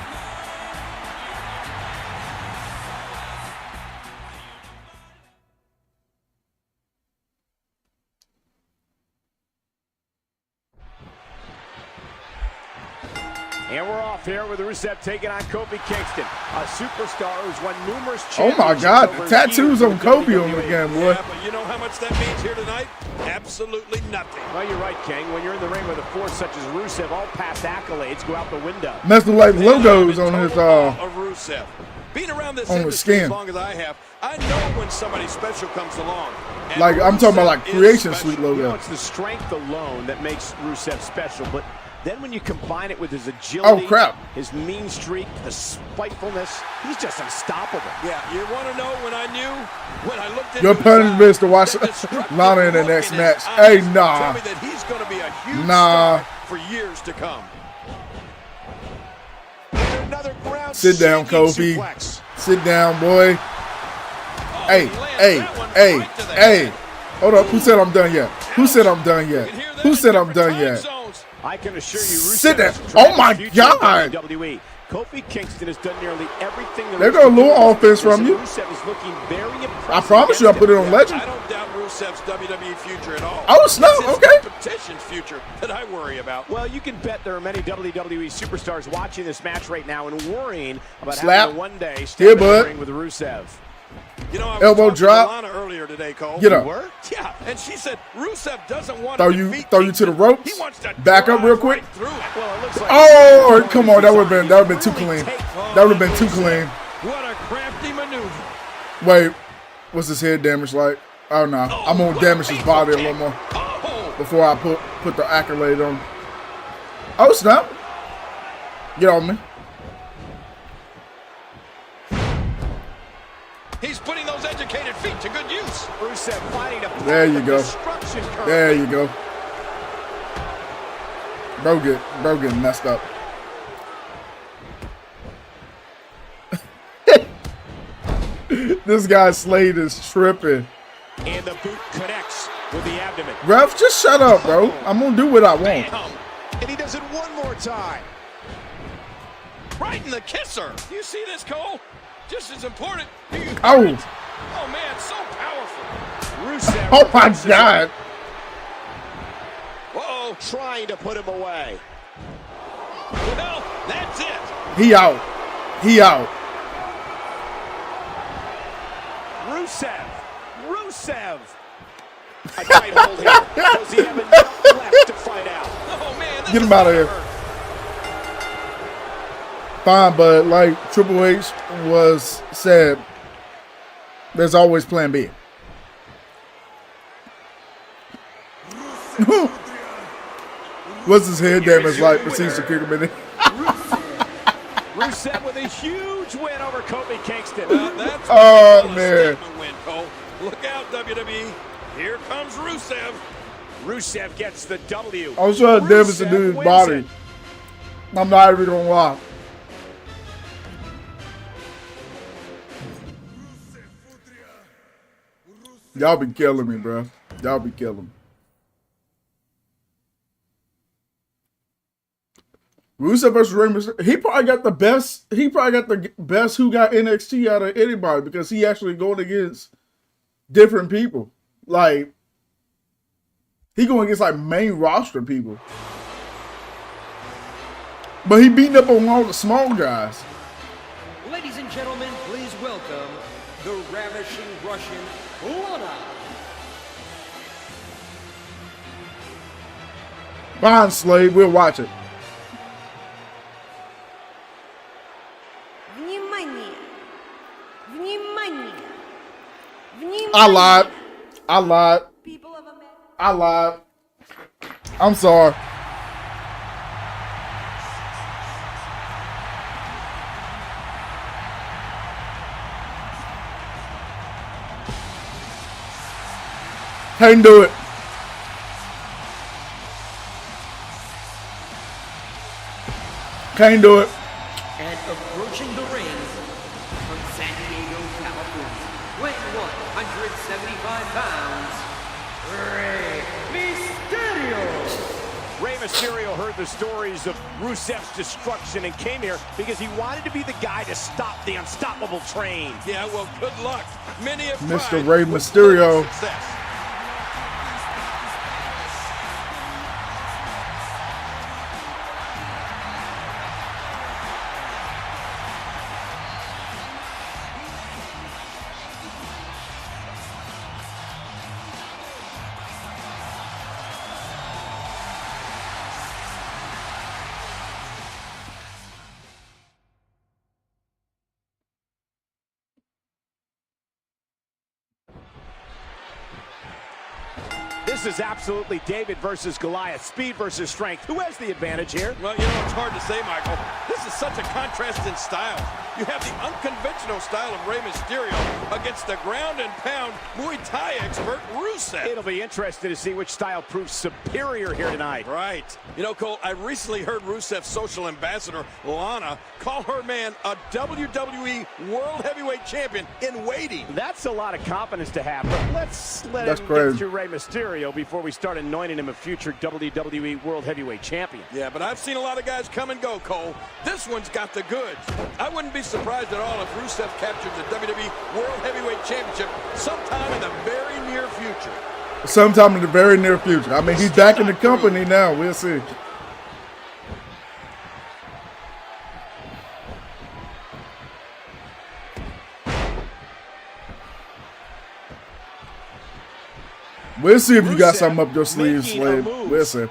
And we're off here with Rusev taking on Kofi Kingston, a superstar who's won numerous championships. Oh my God, the tattoos on Kofi on the game, boy. Yeah, but you know how much that means here tonight? Absolutely nothing. Well, you're right, King. When you're in the ring with a force such as Rusev, all past accolades go out the window. Messed with like logos on his Rusev. Being around this industry as long as I have, I know when somebody special comes along. And like I'm talking about like Creation Suite logo. You know, it's the strength alone that makes Rusev special, but then when you combine it with his agility, his mean streak, the spitefulness, he's just unstoppable. Yeah, you want to know when I looked at your punishment is to watch Lana in the next match. Hey, nah. Tell me that he's going to be a huge star for years to come. Sit down, Kofi. Suplex. Sit down, boy. Hey. Hold up. Who said I'm done yet? Who said I'm done yet? Who said I'm done yet? I can assure you, sit there. Oh my God! WWE. Kofi Kingston has done nearly everything. They got a little offense from you. Rusev is looking very impressive. I promise you, I put it on Legend. I don't doubt Rusev's WWE future at all. Oh snap! Okay. Competition's future that I worry about. Well, you can bet there are many WWE superstars watching this match right now and worrying about Slap. having to one day step in the ring with Rusev. You know, I was elbow talking drop. to Lana earlier today, Cole. Get up. Yeah, and she said Rusev doesn't want throw to you to the ropes. He wants to back up real quick. Right well, it looks like oh, come on! That would have been too clean. That would have been too clean. What a crafty maneuver. Wait, what's his head damage like? Oh no, I'm gonna damage his body a little more before I put the accolade on. Oh snap! Get on me. He's putting those educated feet to good use. Rusev fighting to there you go. There you go. Bro getting messed up. This guy Slade is tripping. And the boot connects with the abdomen. Ref, just shut up, bro. I'm gonna do what I want. And he does it one more time. Right in the kisser. You see this, Cole? Just as important. Oh. Oh man, so powerful. Rusev. Oh my God. Uh-oh, trying to put him away. Well, that's it. He out. He out. Rusev. A tight hold here. Does he have enough left to fight out? Oh man. Get him out of here. Fine, but like Triple H was said, there's always plan B. What's his head damage like? Proceeds to kick him in it. Rusev with a huge win over Kofi Kingston. That's man. Win, Cole. Look out, WWE. Here comes Rusev. Rusev gets the W. I was trying to damage the dude's body. I'm not even gonna lie. Y'all be killing me, bro. Y'all be killing me. Rusev versus Rey Mysterio. He probably got the best. He probably got the best who got NXT out of anybody because he actually going against different people. Like he going against like main roster people, but he beating up on all the small guys. Ladies and gentlemen, please welcome the ravishing Russian Lana. Fine, Slade. We'll watch it. Внимание! Внимание! I lied. I lied. People of America. I lied. I'm sorry. Can't do it. Can't do it. And approaching the ring from San Diego, California, weighing 175 pounds, Rey Mysterio. Rey Mysterio heard the stories of Rusev's destruction and came here because he wanted to be the guy to stop the unstoppable train. Yeah, well, good luck. Many have Mr. tried Rey with Mysterio. little success. This is absolutely David versus Goliath, speed versus strength. Who has the advantage here? Well, you know, it's hard to say, Michael. This is such a contrast in style. You have the unconventional style of Rey Mysterio against the ground and pound Muay Thai expert Rusev. It'll be interesting to see which style proves superior here tonight. Right. You know, Cole, I recently heard Rusev's social ambassador, Lana, call her man a WWE World Heavyweight Champion in waiting. That's a lot of confidence to have, but let's let him get through Rey Mysterio before we start anointing him a future WWE World Heavyweight Champion. Yeah, but I've seen a lot of guys come and go, Cole. This one's got the goods. I wouldn't be surprised at all if Rusev captures the WWE World Heavyweight Championship sometime in the very near future. Sometime in the very near future. I mean, he's back in the company now. We'll see. We'll see if you got something up your sleeve, Slade. We'll see.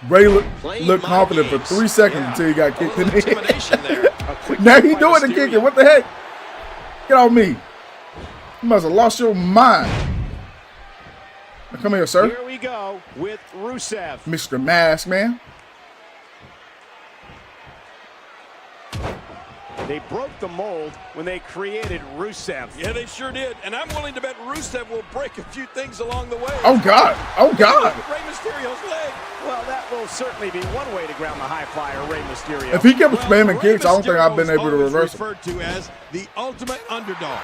Ray looked confident for 3 seconds until he got kicked in the head. Now he doing the kicking. What the heck? Get off me. You must have lost your mind. Now come here, sir. Here we go with Rusev. Mr. Mask, man. They broke the mold when they created Rusev. Yeah, they sure did. And I'm willing to bet Rusev will break a few things along the way. Oh, God. Oh, God. Rey Mysterio's leg. Well, that will certainly be one way to ground the high flyer, Rey Mysterio. If he kept spamming kicks, I don't think I've been able to reverse it. Referred to as the ultimate underdog.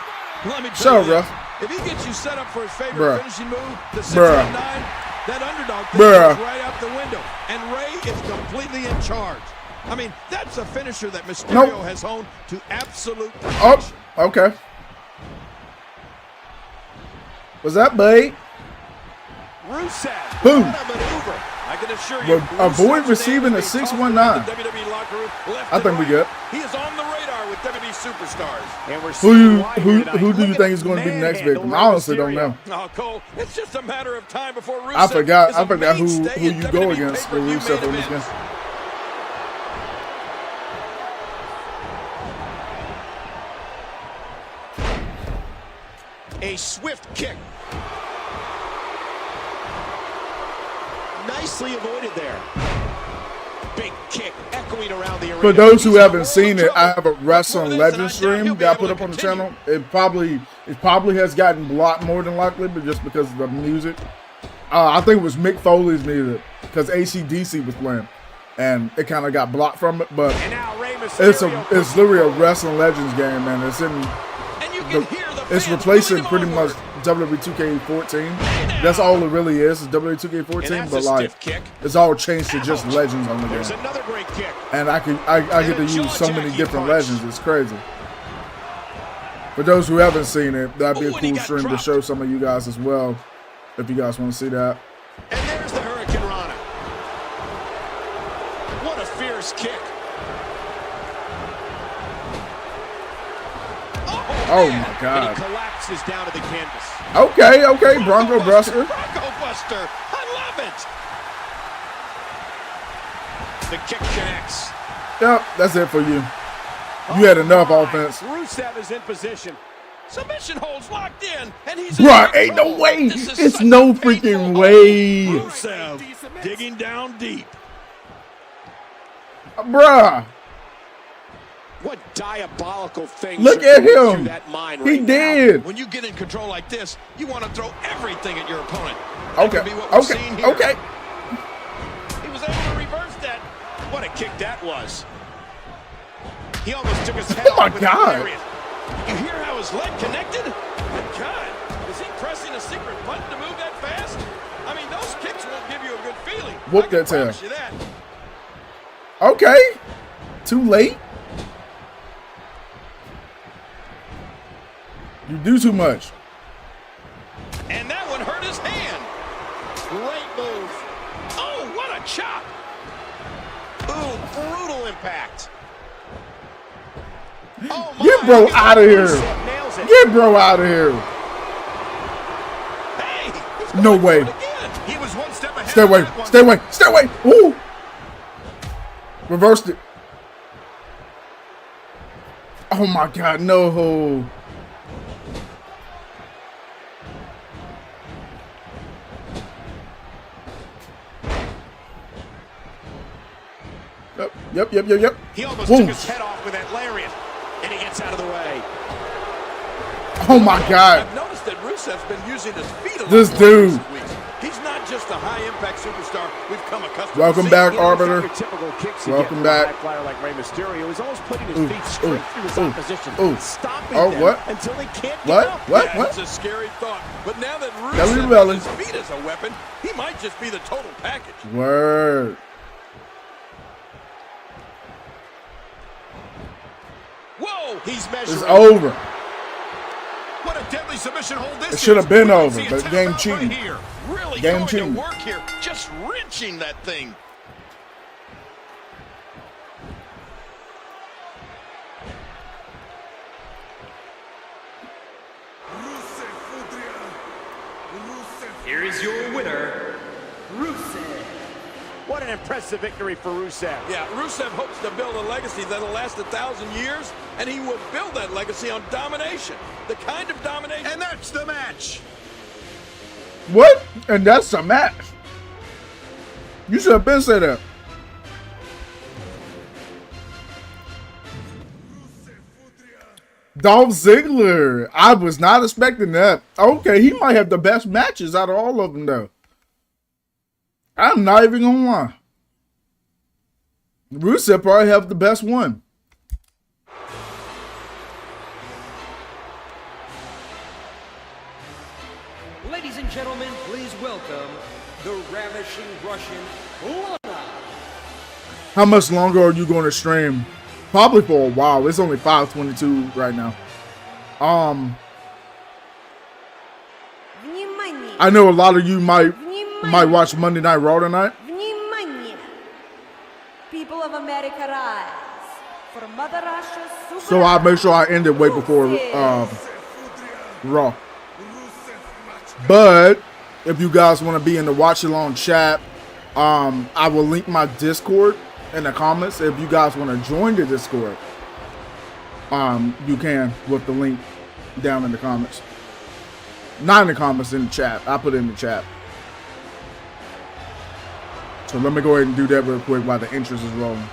Let me Sure, tell you, bro. if he gets you set up for his favorite finishing move, the 6 Bruh. on 9, that underdog Bruh. goes right out the window. And Rey is completely in charge. I mean, that's a finisher that Mysterio has honed to absolute perfection. Oh, okay. Was that bait? Rusev. Boom. What a maneuver. I can assure you, Well, avoid Rusev's receiving name a will be 619. talked about in the WWE locker room left I and think we right. good. He is on the radar with WWE superstars. And we're seeing Wyatt tonight. Who do you Look think at is going to be the next manhandle victim? Rey I honestly don't Mysterio. know. Oh, Cole, it's just a matter of time before Rusev I forgot is a who mainstay in you go WWE against for pay-per-view Rusev main on this game. events. A swift kick. Nicely avoided there. Big kick echoing around the arena. For those who haven't seen it, I have a Wrestling Legend stream that I put up on the channel. It probably has gotten blocked more than likely, but just because of the music. I think it was Mick Foley's music because AC/DC was playing, and it kind of got blocked from it. But And now Rey Mysterio it's literally a Wrestling Legends game, man. It's in And you can hear the It's replacing pretty much WWE 2K14. That's all it really is WWE 2K14. But like, it's all changed to just legends on the game. Another great kick. And I get to use so many different legends. It's crazy. For those who haven't seen it, that'd be a cool stream to show some of you guys as well, if you guys want to see that. And there's the Hurricane Rana. What a fierce kick. Oh my God. And he collapses down to the canvas. Okay, Bronco Buster. Bronco Buster. I love it. The kick connects. Yep, that's it for you. You had enough offense. Rusev is in position. Submission holds locked in, and he's Bruh, ain't no way. It's no freaking way. Rusev digging down deep. Bruh. What diabolical thing. Look at him. He did. When you get in control like this, you want to throw everything at your opponent. Okay. He was able to reverse that. What a kick that was. He almost took his head Oh my off with God. a lariat. You hear how his leg connected? God, is he pressing a secret button to move that fast? I mean, those kicks won't give you a good feeling. Whoop I can that tail. promise you that. Okay. Too late. You do too much. And that one hurt his hand. Great move. Oh, what a chop. Ooh, brutal impact. Oh my. Get bro out of here. Rusev nails it. Get bro out of here. Hey, he's No going for way. it again. He was one step ahead. Stay of away. that one. Stay away. Stay away. Ooh. Reversed it. Oh my God, no. Yep. He almost Boom. took his head off with that lariat, and he gets out of the way. Oh my God. I've noticed that Rusev's been using his feet a lot This more dude. recent weeks. He's not just a high-impact superstar we've come accustomed Welcome to back, seeing. Arbiter. Typical kicks you Welcome get from a back. high flyer like Rey Mysterio. He's almost putting his Ooh, feet straight ooh, through his ooh, opposition, ooh. stopping Oh, them what? until they can't What? get up. What? Yeah, What? it's a scary thought. But now that Kelly Rusev Belly. has his feet as a weapon, he might just be the total package. Word. Whoa! He's measuring. It's over. What a deadly submission hold this It should have been is. We might over, see a but tap game out cheating. Right here. Really Game going cheating. to work here. Just wrenching that thing. Here is your winner, Rusev. What an impressive victory for Rusev. Yeah, Rusev hopes to build a legacy that'll last 1,000 years, and he will build that legacy on domination. The kind of domination. And that's the match. What? And that's a match. You should have been said that. Dolph Ziggler. I was not expecting that. Okay, he might have the best matches out of all of them, though. I'm not even gonna lie. Rusev probably have the best one. Ladies and gentlemen, please welcome the ravishing Russian Lana. How much longer are you going to stream? Probably for a while. It's only 5:22 right now. Внимание! I know a lot of you might watch Monday Night Raw tonight. Внимание! People of America rise for Mother Russia's Super. So I'll make sure I end it way before Raw. But if you guys want to be in the watch along chat, I will link my Discord in the comments. If you guys want to join the Discord, you can with the link down in the comments. Not in the comments, in the chat. I put it in the chat. So let me go ahead and do that real quick while the interest is rolling.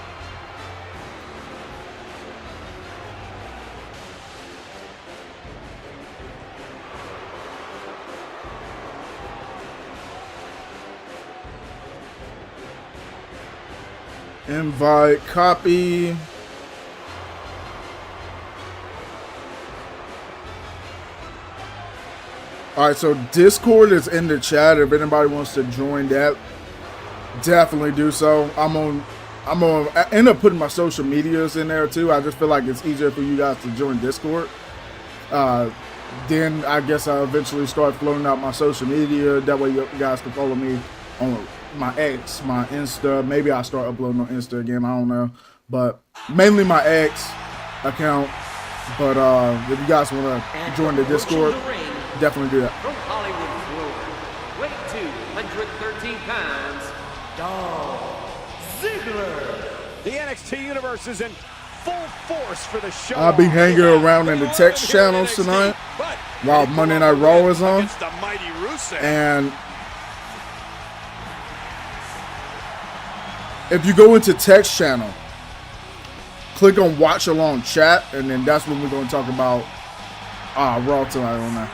Invite, copy. All right, so Discord is in the chat. If anybody wants to join that, definitely do so. I'm gonna end up putting my social medias in there too. I just feel like it's easier for you guys to join Discord. Then I guess I'll eventually start floating out my social media. That way you guys can follow me on my X, my Insta. Maybe I'll start uploading on Insta again. I don't know, but mainly my X account. But if you guys want to join the Discord, definitely do that. From Hollywood, Florida, weight 213 pounds, Dolph Ziggler. The NXT universe is in full force for the show. I'll be hanging around in the text channels tonight while Monday Night Raw is on. And if you go into text channel, click on watch along chat, and then that's when we're going to talk about Raw tonight on that.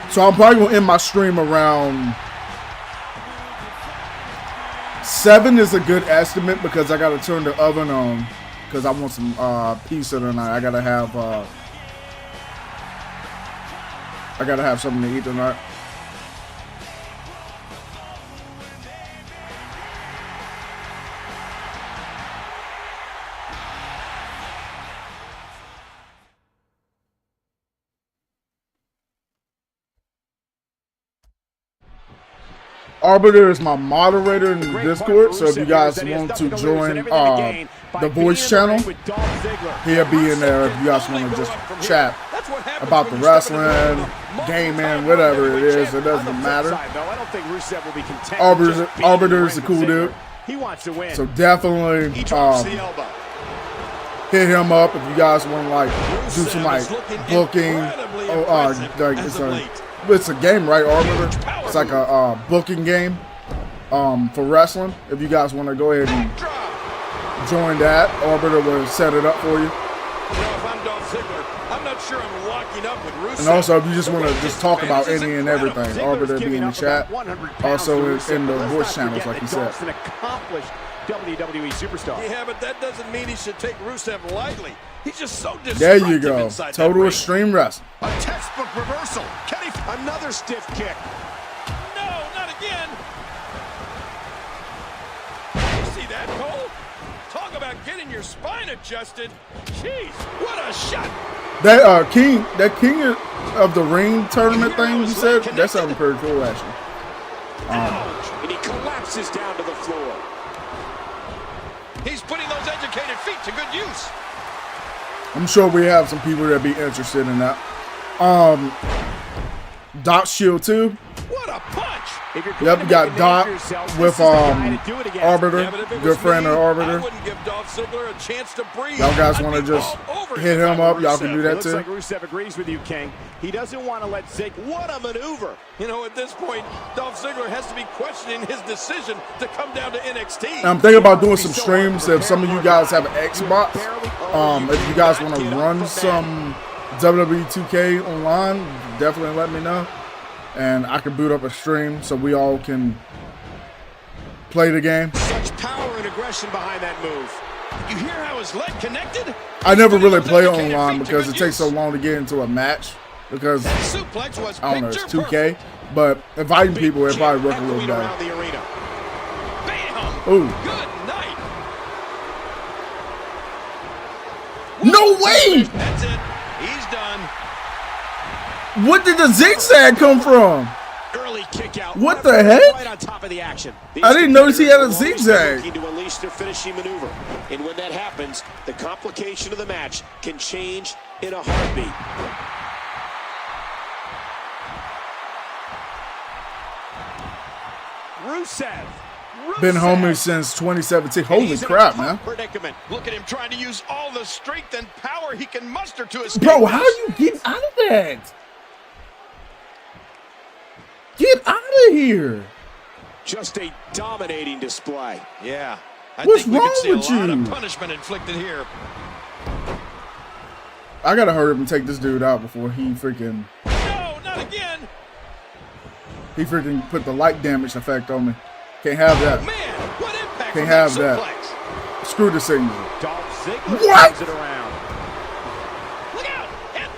So I'm probably going to end my stream around 7 is a good estimate because I got to turn the oven on because I want some pizza tonight. I got to have something to eat tonight. Arbiter is my moderator in the Discord, so if you guys want to join the voice channel, he'll be in there if you guys want to just chat about the wrestling, gaming, whatever it is. It doesn't matter. Arbiter is a cool dude, so definitely hit him up if you guys want to like do some like booking. It's a game, right, Arbiter? It's like a booking game for wrestling. If you guys want to go ahead and join that, Arbiter will set it up for you. If I'm Dolph Ziggler, I'm not sure I'm locking up with Rusev. And also, if you just want to just talk about any and everything, Arbiter be in the chat. Also in the voice channels, like you said. An accomplished WWE superstar. Yeah, but that doesn't mean he should take Rusev lightly. He's just so destructive. There you go. Total Extreme Wrestling. A textbook reversal. Can he? Another stiff kick. No, not again. You see that, Cole? Talk about getting your spine adjusted. Jeez, what a shot. That King of the Ring tournament thing you said, that sounded pretty cool actually. And he collapses down to the floor. He's putting those educated feet to good use. I'm sure we have some people that be interested in that. Doc Shield 2. What a punch! Yep, we got Doc with Arbiter, good friend of Arbiter. I wouldn't give Dolph Ziggler a chance to breathe. Y'all guys want to just hit him up? Y'all can do that too. Looks like Rusev agrees with you, King. He doesn't want to let Zig. What a maneuver! You know, at this point, Dolph Ziggler has to be questioning his decision to come down to NXT. And I'm thinking about doing some streams. If some of you guys have an Xbox, if you guys want to run some WWE 2K online, definitely let me know. And I can boot up a stream so we all can play the game. Such power and aggression behind that move. You hear how his leg connected? I never really play online because it takes so long to get into a match. Because, I don't know, it's 2K. But inviting people, it probably work a little better. Ooh. Good night. No way! That's it. He's done. What did the zigzag come from? Early kick out. What the heck? Right on top of the action. I didn't notice he had a zigzag. Looking to unleash their finishing maneuver. And when that happens, the complication of the match can change in a heartbeat. Rusev. Been homie since 2017. Holy crap, man. Predicament. Look at him trying to use all the strength and power he can muster to escape. Bro, how do you get out of that? Get out of here. Just a dominating display. Yeah. What's think we wrong could see with a lot you? of punishment inflicted here. I gotta hurry up and take this dude out before he freaking... No, not again. He freaking put the light damage effect on me. Can't have that. Man, what impact Can't from have that that. suplex. Screw the signal. Dolph Ziggler What? turns it around. Look out. And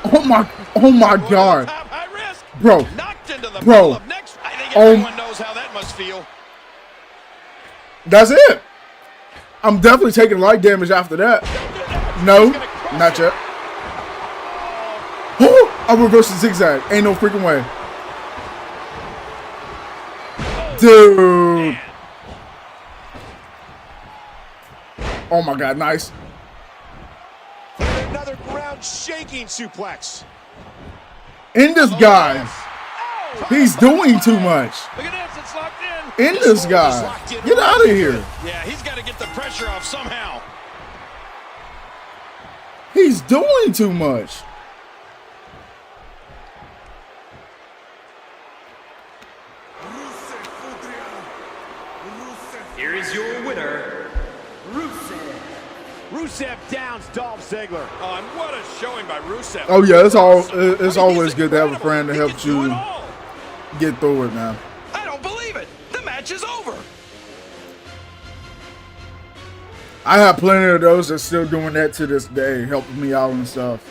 Oh my God. High risk. Bro. Knocked into the Bro. middle of next. I think everyone knows how that must feel. That's it. I'm definitely taking light damage after that. No, not yet. Oh, I reversed the zigzag. Ain't no freaking way. Dude. Oh my God, nice. Another ground shaking suplex. In this guy. He's doing too much. Look at this, it's locked in. In this guy. Get out of here. Yeah, he's got to get the pressure off somehow. He's doing too much. Here is your winner, Rusev. Rusev downs Dolph Ziggler. Oh, and what a showing by Rusev. Oh yeah, it's always good to have a friend that helps you get through it, man. I don't believe it. The match is over. I have plenty of those that's still doing that to this day, helping me out and stuff.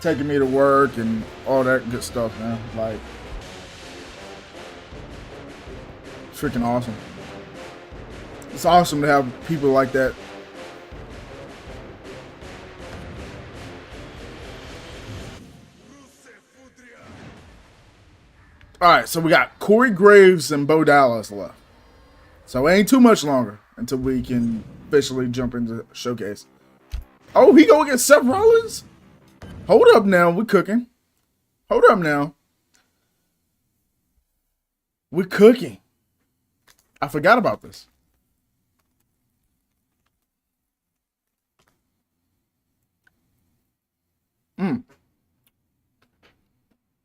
Taking me to work and all that good stuff, man. Like, freaking awesome. It's awesome to have people like that. All right, so we got Cory Graves and Bo Dallas left. So it ain't too much longer until we can officially jump into Showcase. Oh, he go against Seth Rollins? Hold up now, we cooking. Hold up now. We're cooking. I forgot about this.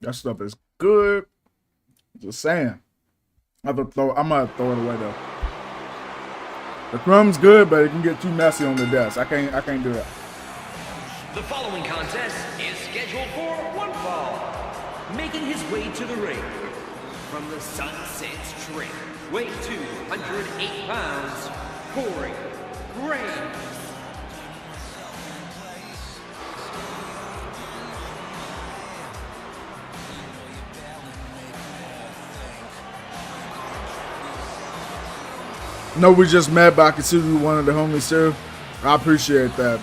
That stuff is good. Just saying. I'm gonna throw it away though. The crumb's good, but it can get too messy on the desk. I can't do that. The following contest is scheduled for one fall. Making his way to the ring from the Sunset Strip, weight 208 pounds, Cory Graves. No, we just met, but I consider you one of the homies too. I appreciate that.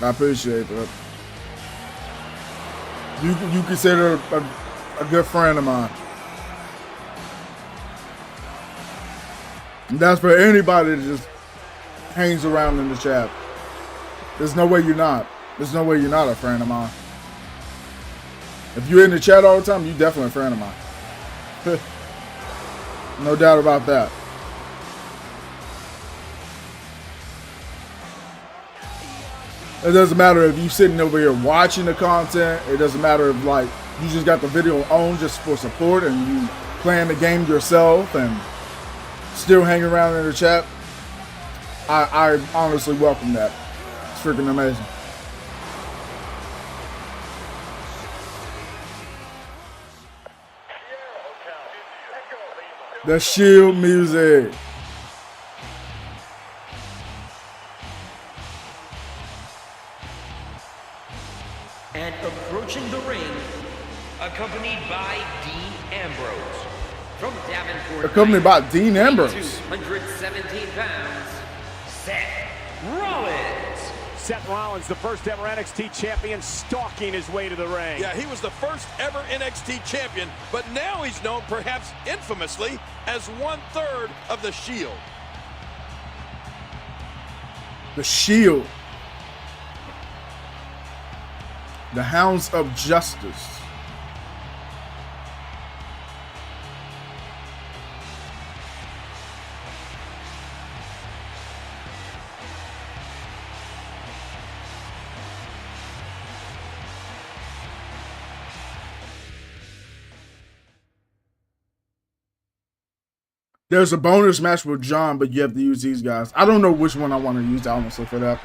I appreciate that. You consider a good friend of mine. And that's for anybody that just hangs around in the chat. There's no way you're not. There's no way you're not a friend of mine. If you're in the chat all the time, you're definitely a friend of mine. No doubt about that. It doesn't matter if you're sitting over here watching the content. It doesn't matter if, like, you just got the video on just for support and you playing the game yourself and still hanging around in the chat. I honestly welcome that. It's freaking amazing. The Shield music. And approaching the ring, accompanied by Dean Ambrose. From Davenport, Accompanied by Dean Ambrose. 217 pounds, Seth Rollins. Seth Rollins, the first ever NXT champion, stalking his way to the ring. Yeah, he was the first ever NXT champion, but now he's known, perhaps infamously, as 1/3 of the Shield. The Shield. The Hounds of Justice. There's a bonus match with John, but you have to use these guys. I don't know which one I want to use, honestly, for that.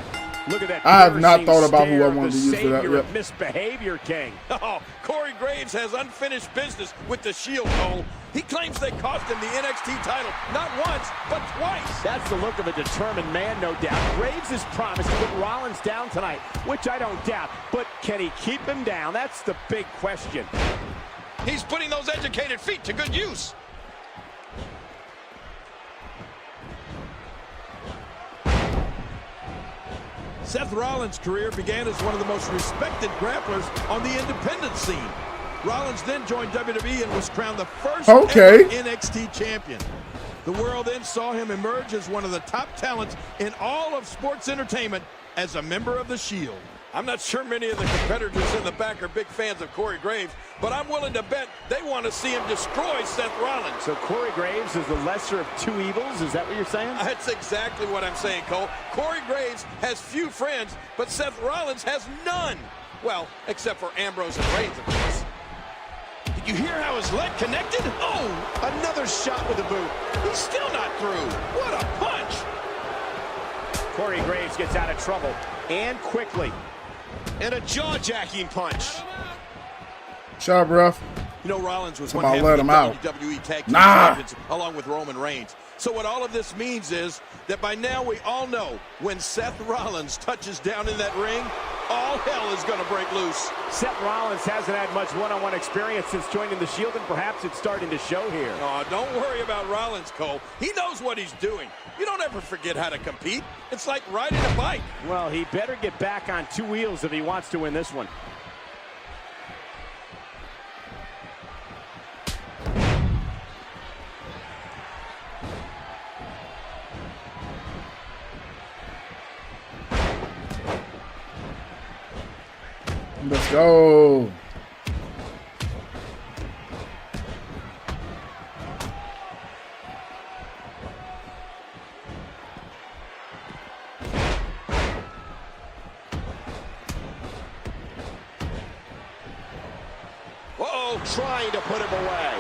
Look at that. I have not thought about who I stare of wanted the to use for that. savior of Yep. misbehavior king. Oh, Cory Graves has unfinished business with the Shield, Cole. He claims they cost him the NXT title not once, but twice. That's the look of a determined man, no doubt. Graves has promised to put Rollins down tonight, which I don't doubt. But can he keep him down? That's the big question. He's putting those educated feet to good use. Seth Rollins' career began as one of the most respected grapplers on the independent scene. Rollins then joined WWE and was crowned the first ever NXT champion. The world then saw him emerge as one of the top talents in all of sports entertainment as a member of the Shield. I'm not sure many of the competitors in the back are big fans of Cory Graves, but I'm willing to bet they want to see him destroy Seth Rollins. So Cory Graves is the lesser of two evils? Is that what you're saying? That's exactly what I'm saying, Cole. Cory Graves has few friends, but Seth Rollins has none. Well, except for Ambrose and Reigns, of course. Did you hear how his leg connected? Oh, another shot with a boot. He's still not through. What a punch. Cory Graves gets out of trouble, and quickly. And a jaw-jacking punch. Shut up, ref. You know, Rollins was one Somebody half let of him the out. WWE Tag Team Nah. Champions, along with Roman Reigns. So what all of this means is that by now we all know when Seth Rollins touches down in that ring, all hell is going to break loose. Seth Rollins hasn't had much one-on-one experience since joining the Shield, and perhaps it's starting to show here. Oh, don't worry about Rollins, Cole. He knows what he's doing. You don't ever forget how to compete. It's like riding a bike. Well, he better get back on two wheels if he wants to win this one. Let's go. Uh-oh, Trying to put him away.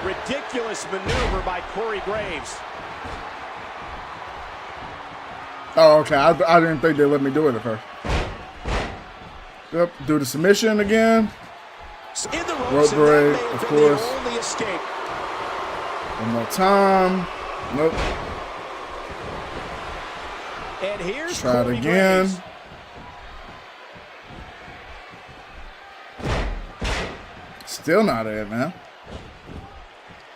Ridiculous maneuver by Cory Graves. Oh, okay. I didn't think they let me do it at first. Yep. Do the submission again. In the Rope ropes, and break, that may have of been course. the only escape. One more time. Nope. And here's Try it Cory again. Graves. Still not it, man.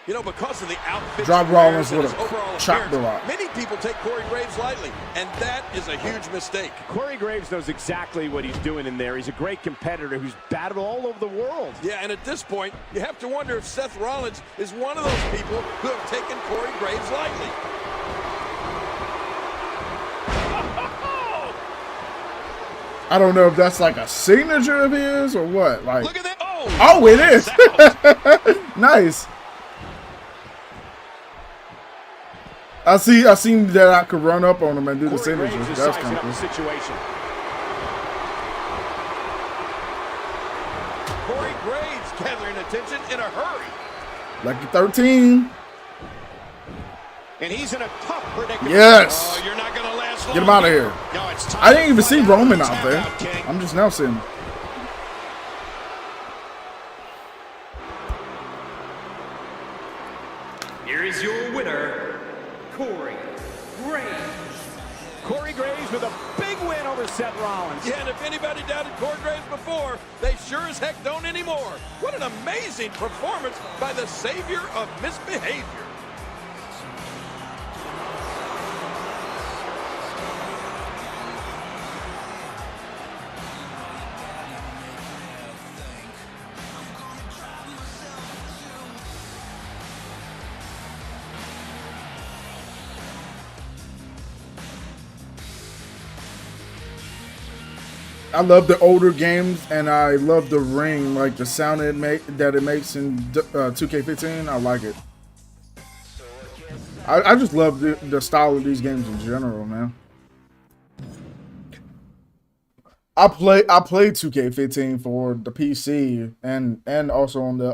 You know, because of the outfit, Drop Rollins with a chop appearance, block. many people take Cory Graves lightly, and that is a huge mistake. Cory Graves knows exactly what he's doing in there. He's a great competitor who's battled all over the world. Yeah, and at this point, you have to wonder if Seth Rollins is one of those people who have taken Cory Graves lightly. I don't know if that's like a signature of his or what. Like, Look at that. oh, it is. Nice. I seen that I could run up on him and do the Cory Graves signature. is That's sizing kind up of the cool. situation. Cory Graves gathering attention in a hurry. Lucky 13. And he's in a tough predicament. Yes. Oh, you're not going to last long. Get him out of here. No, it's time I didn't even to see find Roman who's out there. out, King. I'm just now seeing him. Here is your winner, Cory Graves. Cory Graves with a big win over Seth Rollins. Yeah, and if anybody doubted Cory Graves before, they sure as heck don't anymore. What an amazing performance by the savior of misbehavior. I love the older games, and I love the ring, like the sound it makes in 2K15. I like it. I just love the style of these games in general, man. I played 2K15 for the PC and also on the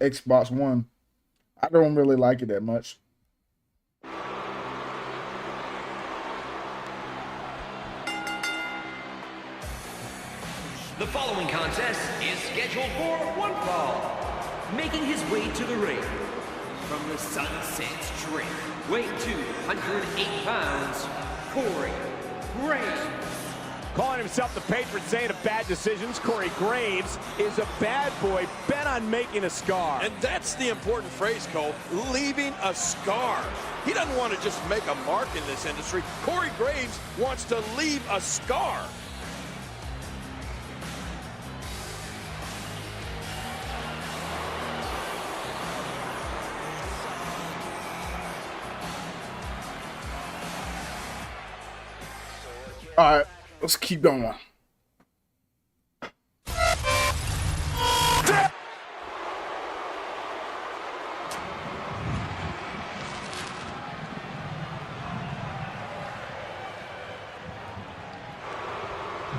Xbox One. I don't really like it that much. The following contest is scheduled for one fall. Making his way to the ring from the Sunset Strip, weighing 208 pounds, Cory Graves. Calling himself the patron saint of bad decisions, Cory Graves is a bad boy bent on making a scar. And that's the important phrase, Cole, leaving a scar. He doesn't want to just make a mark in this industry. Cory Graves wants to leave a scar. All right, let's keep going.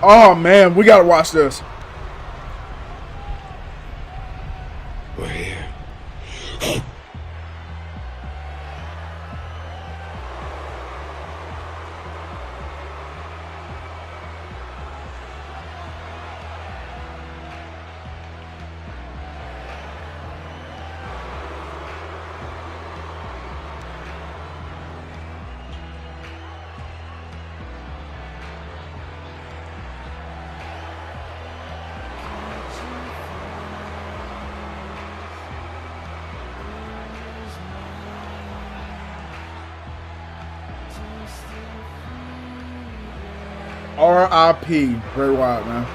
Oh man, we gotta watch this. We're here. R.I.P. Bray Wyatt, man.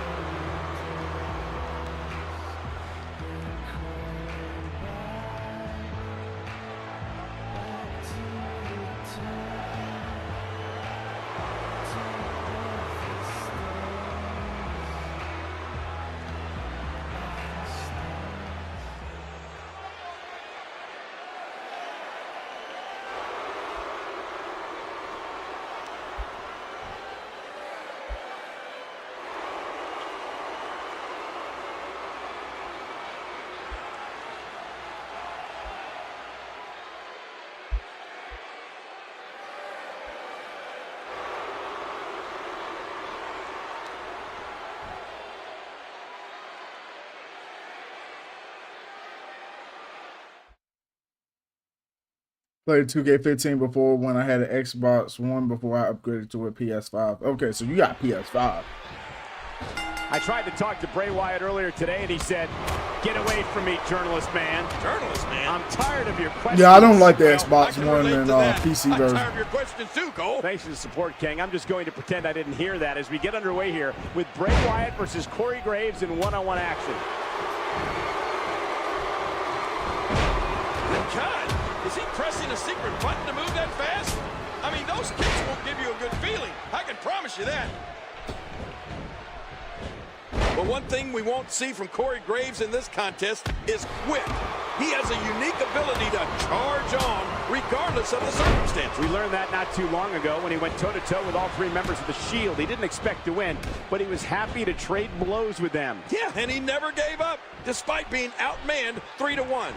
Played 2K15 before when I had an Xbox One before I upgraded to a PS5. Okay, so you got PS5. I tried to talk to Bray Wyatt earlier today, and he said, "Get away from me, journalist man." Journalist man? I'm tired of your questions. Yeah, I don't like the Xbox One and PC I'm version. tired of your questions too, Cole. Thanks for the support, King. I'm just going to pretend I didn't hear that as we get underway here with Bray Wyatt versus Cory Graves in one-on-one action. God, is he pressing a secret button to move that fast? I mean, those kicks won't give you a good feeling. I can promise you that. But one thing we won't see from Cory Graves in this contest is quit. He has a unique ability to charge on regardless of the circumstance. We learned that not too long ago when he went toe-to-toe with all three members of the Shield. He didn't expect to win, but he was happy to trade blows with them. Yeah, and he never gave up, despite being outmanned 3-1.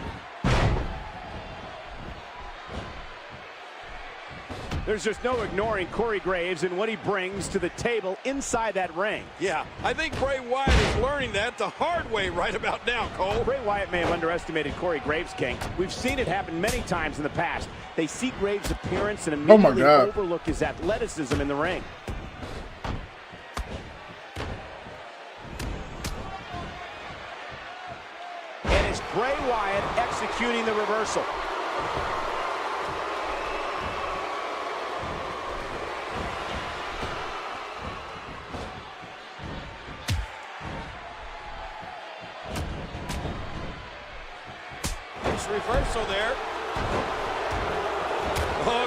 There's just no ignoring Cory Graves and what he brings to the table inside that ring. Yeah, I think Bray Wyatt is learning that the hard way right about now, Cole. Bray Wyatt may have underestimated Cory Graves, King. We've seen it happen many times in the past. They see Graves' appearance and immediately overlook his athleticism in the ring. And it's Bray Wyatt executing the reversal. Reversal there.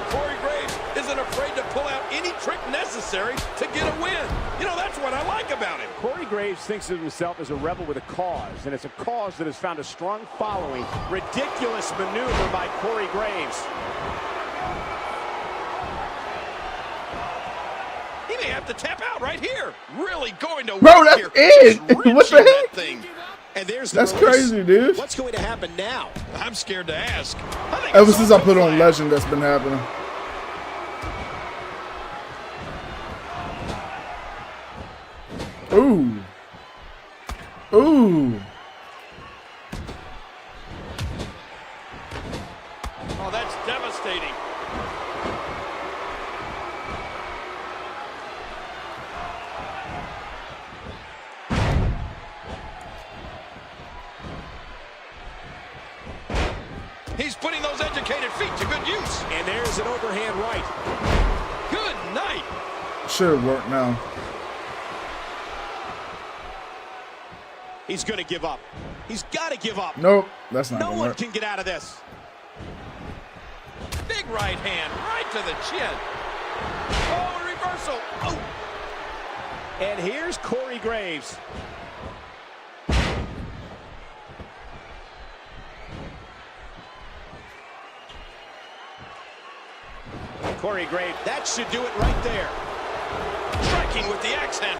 Cory Graves isn't afraid to pull out any trick necessary to get a win. You know, that's what I like about him. Cory Graves thinks of himself as a rebel with a cause, and it's a cause that has found a strong following. Ridiculous maneuver by Cory Graves. He may have to tap out right here. Really going to Bro, work that's here. it. What the heck? Thing. And there's That's crazy, dude. What's going to happen now? I'm scared to ask. Ever since I put on Legend, that's been happening. Ooh. He's putting those educated feet to good use. And there's an overhand right. Good night. Should work now. He's going to give up. He's got to give up. Nope, that's not No gonna one work. can get out of this. Big right hand, right to the chin. Oh, a reversal. Oh. And here's Cory Graves. Cory Graves, that should do it right there. Striking with the axe handle.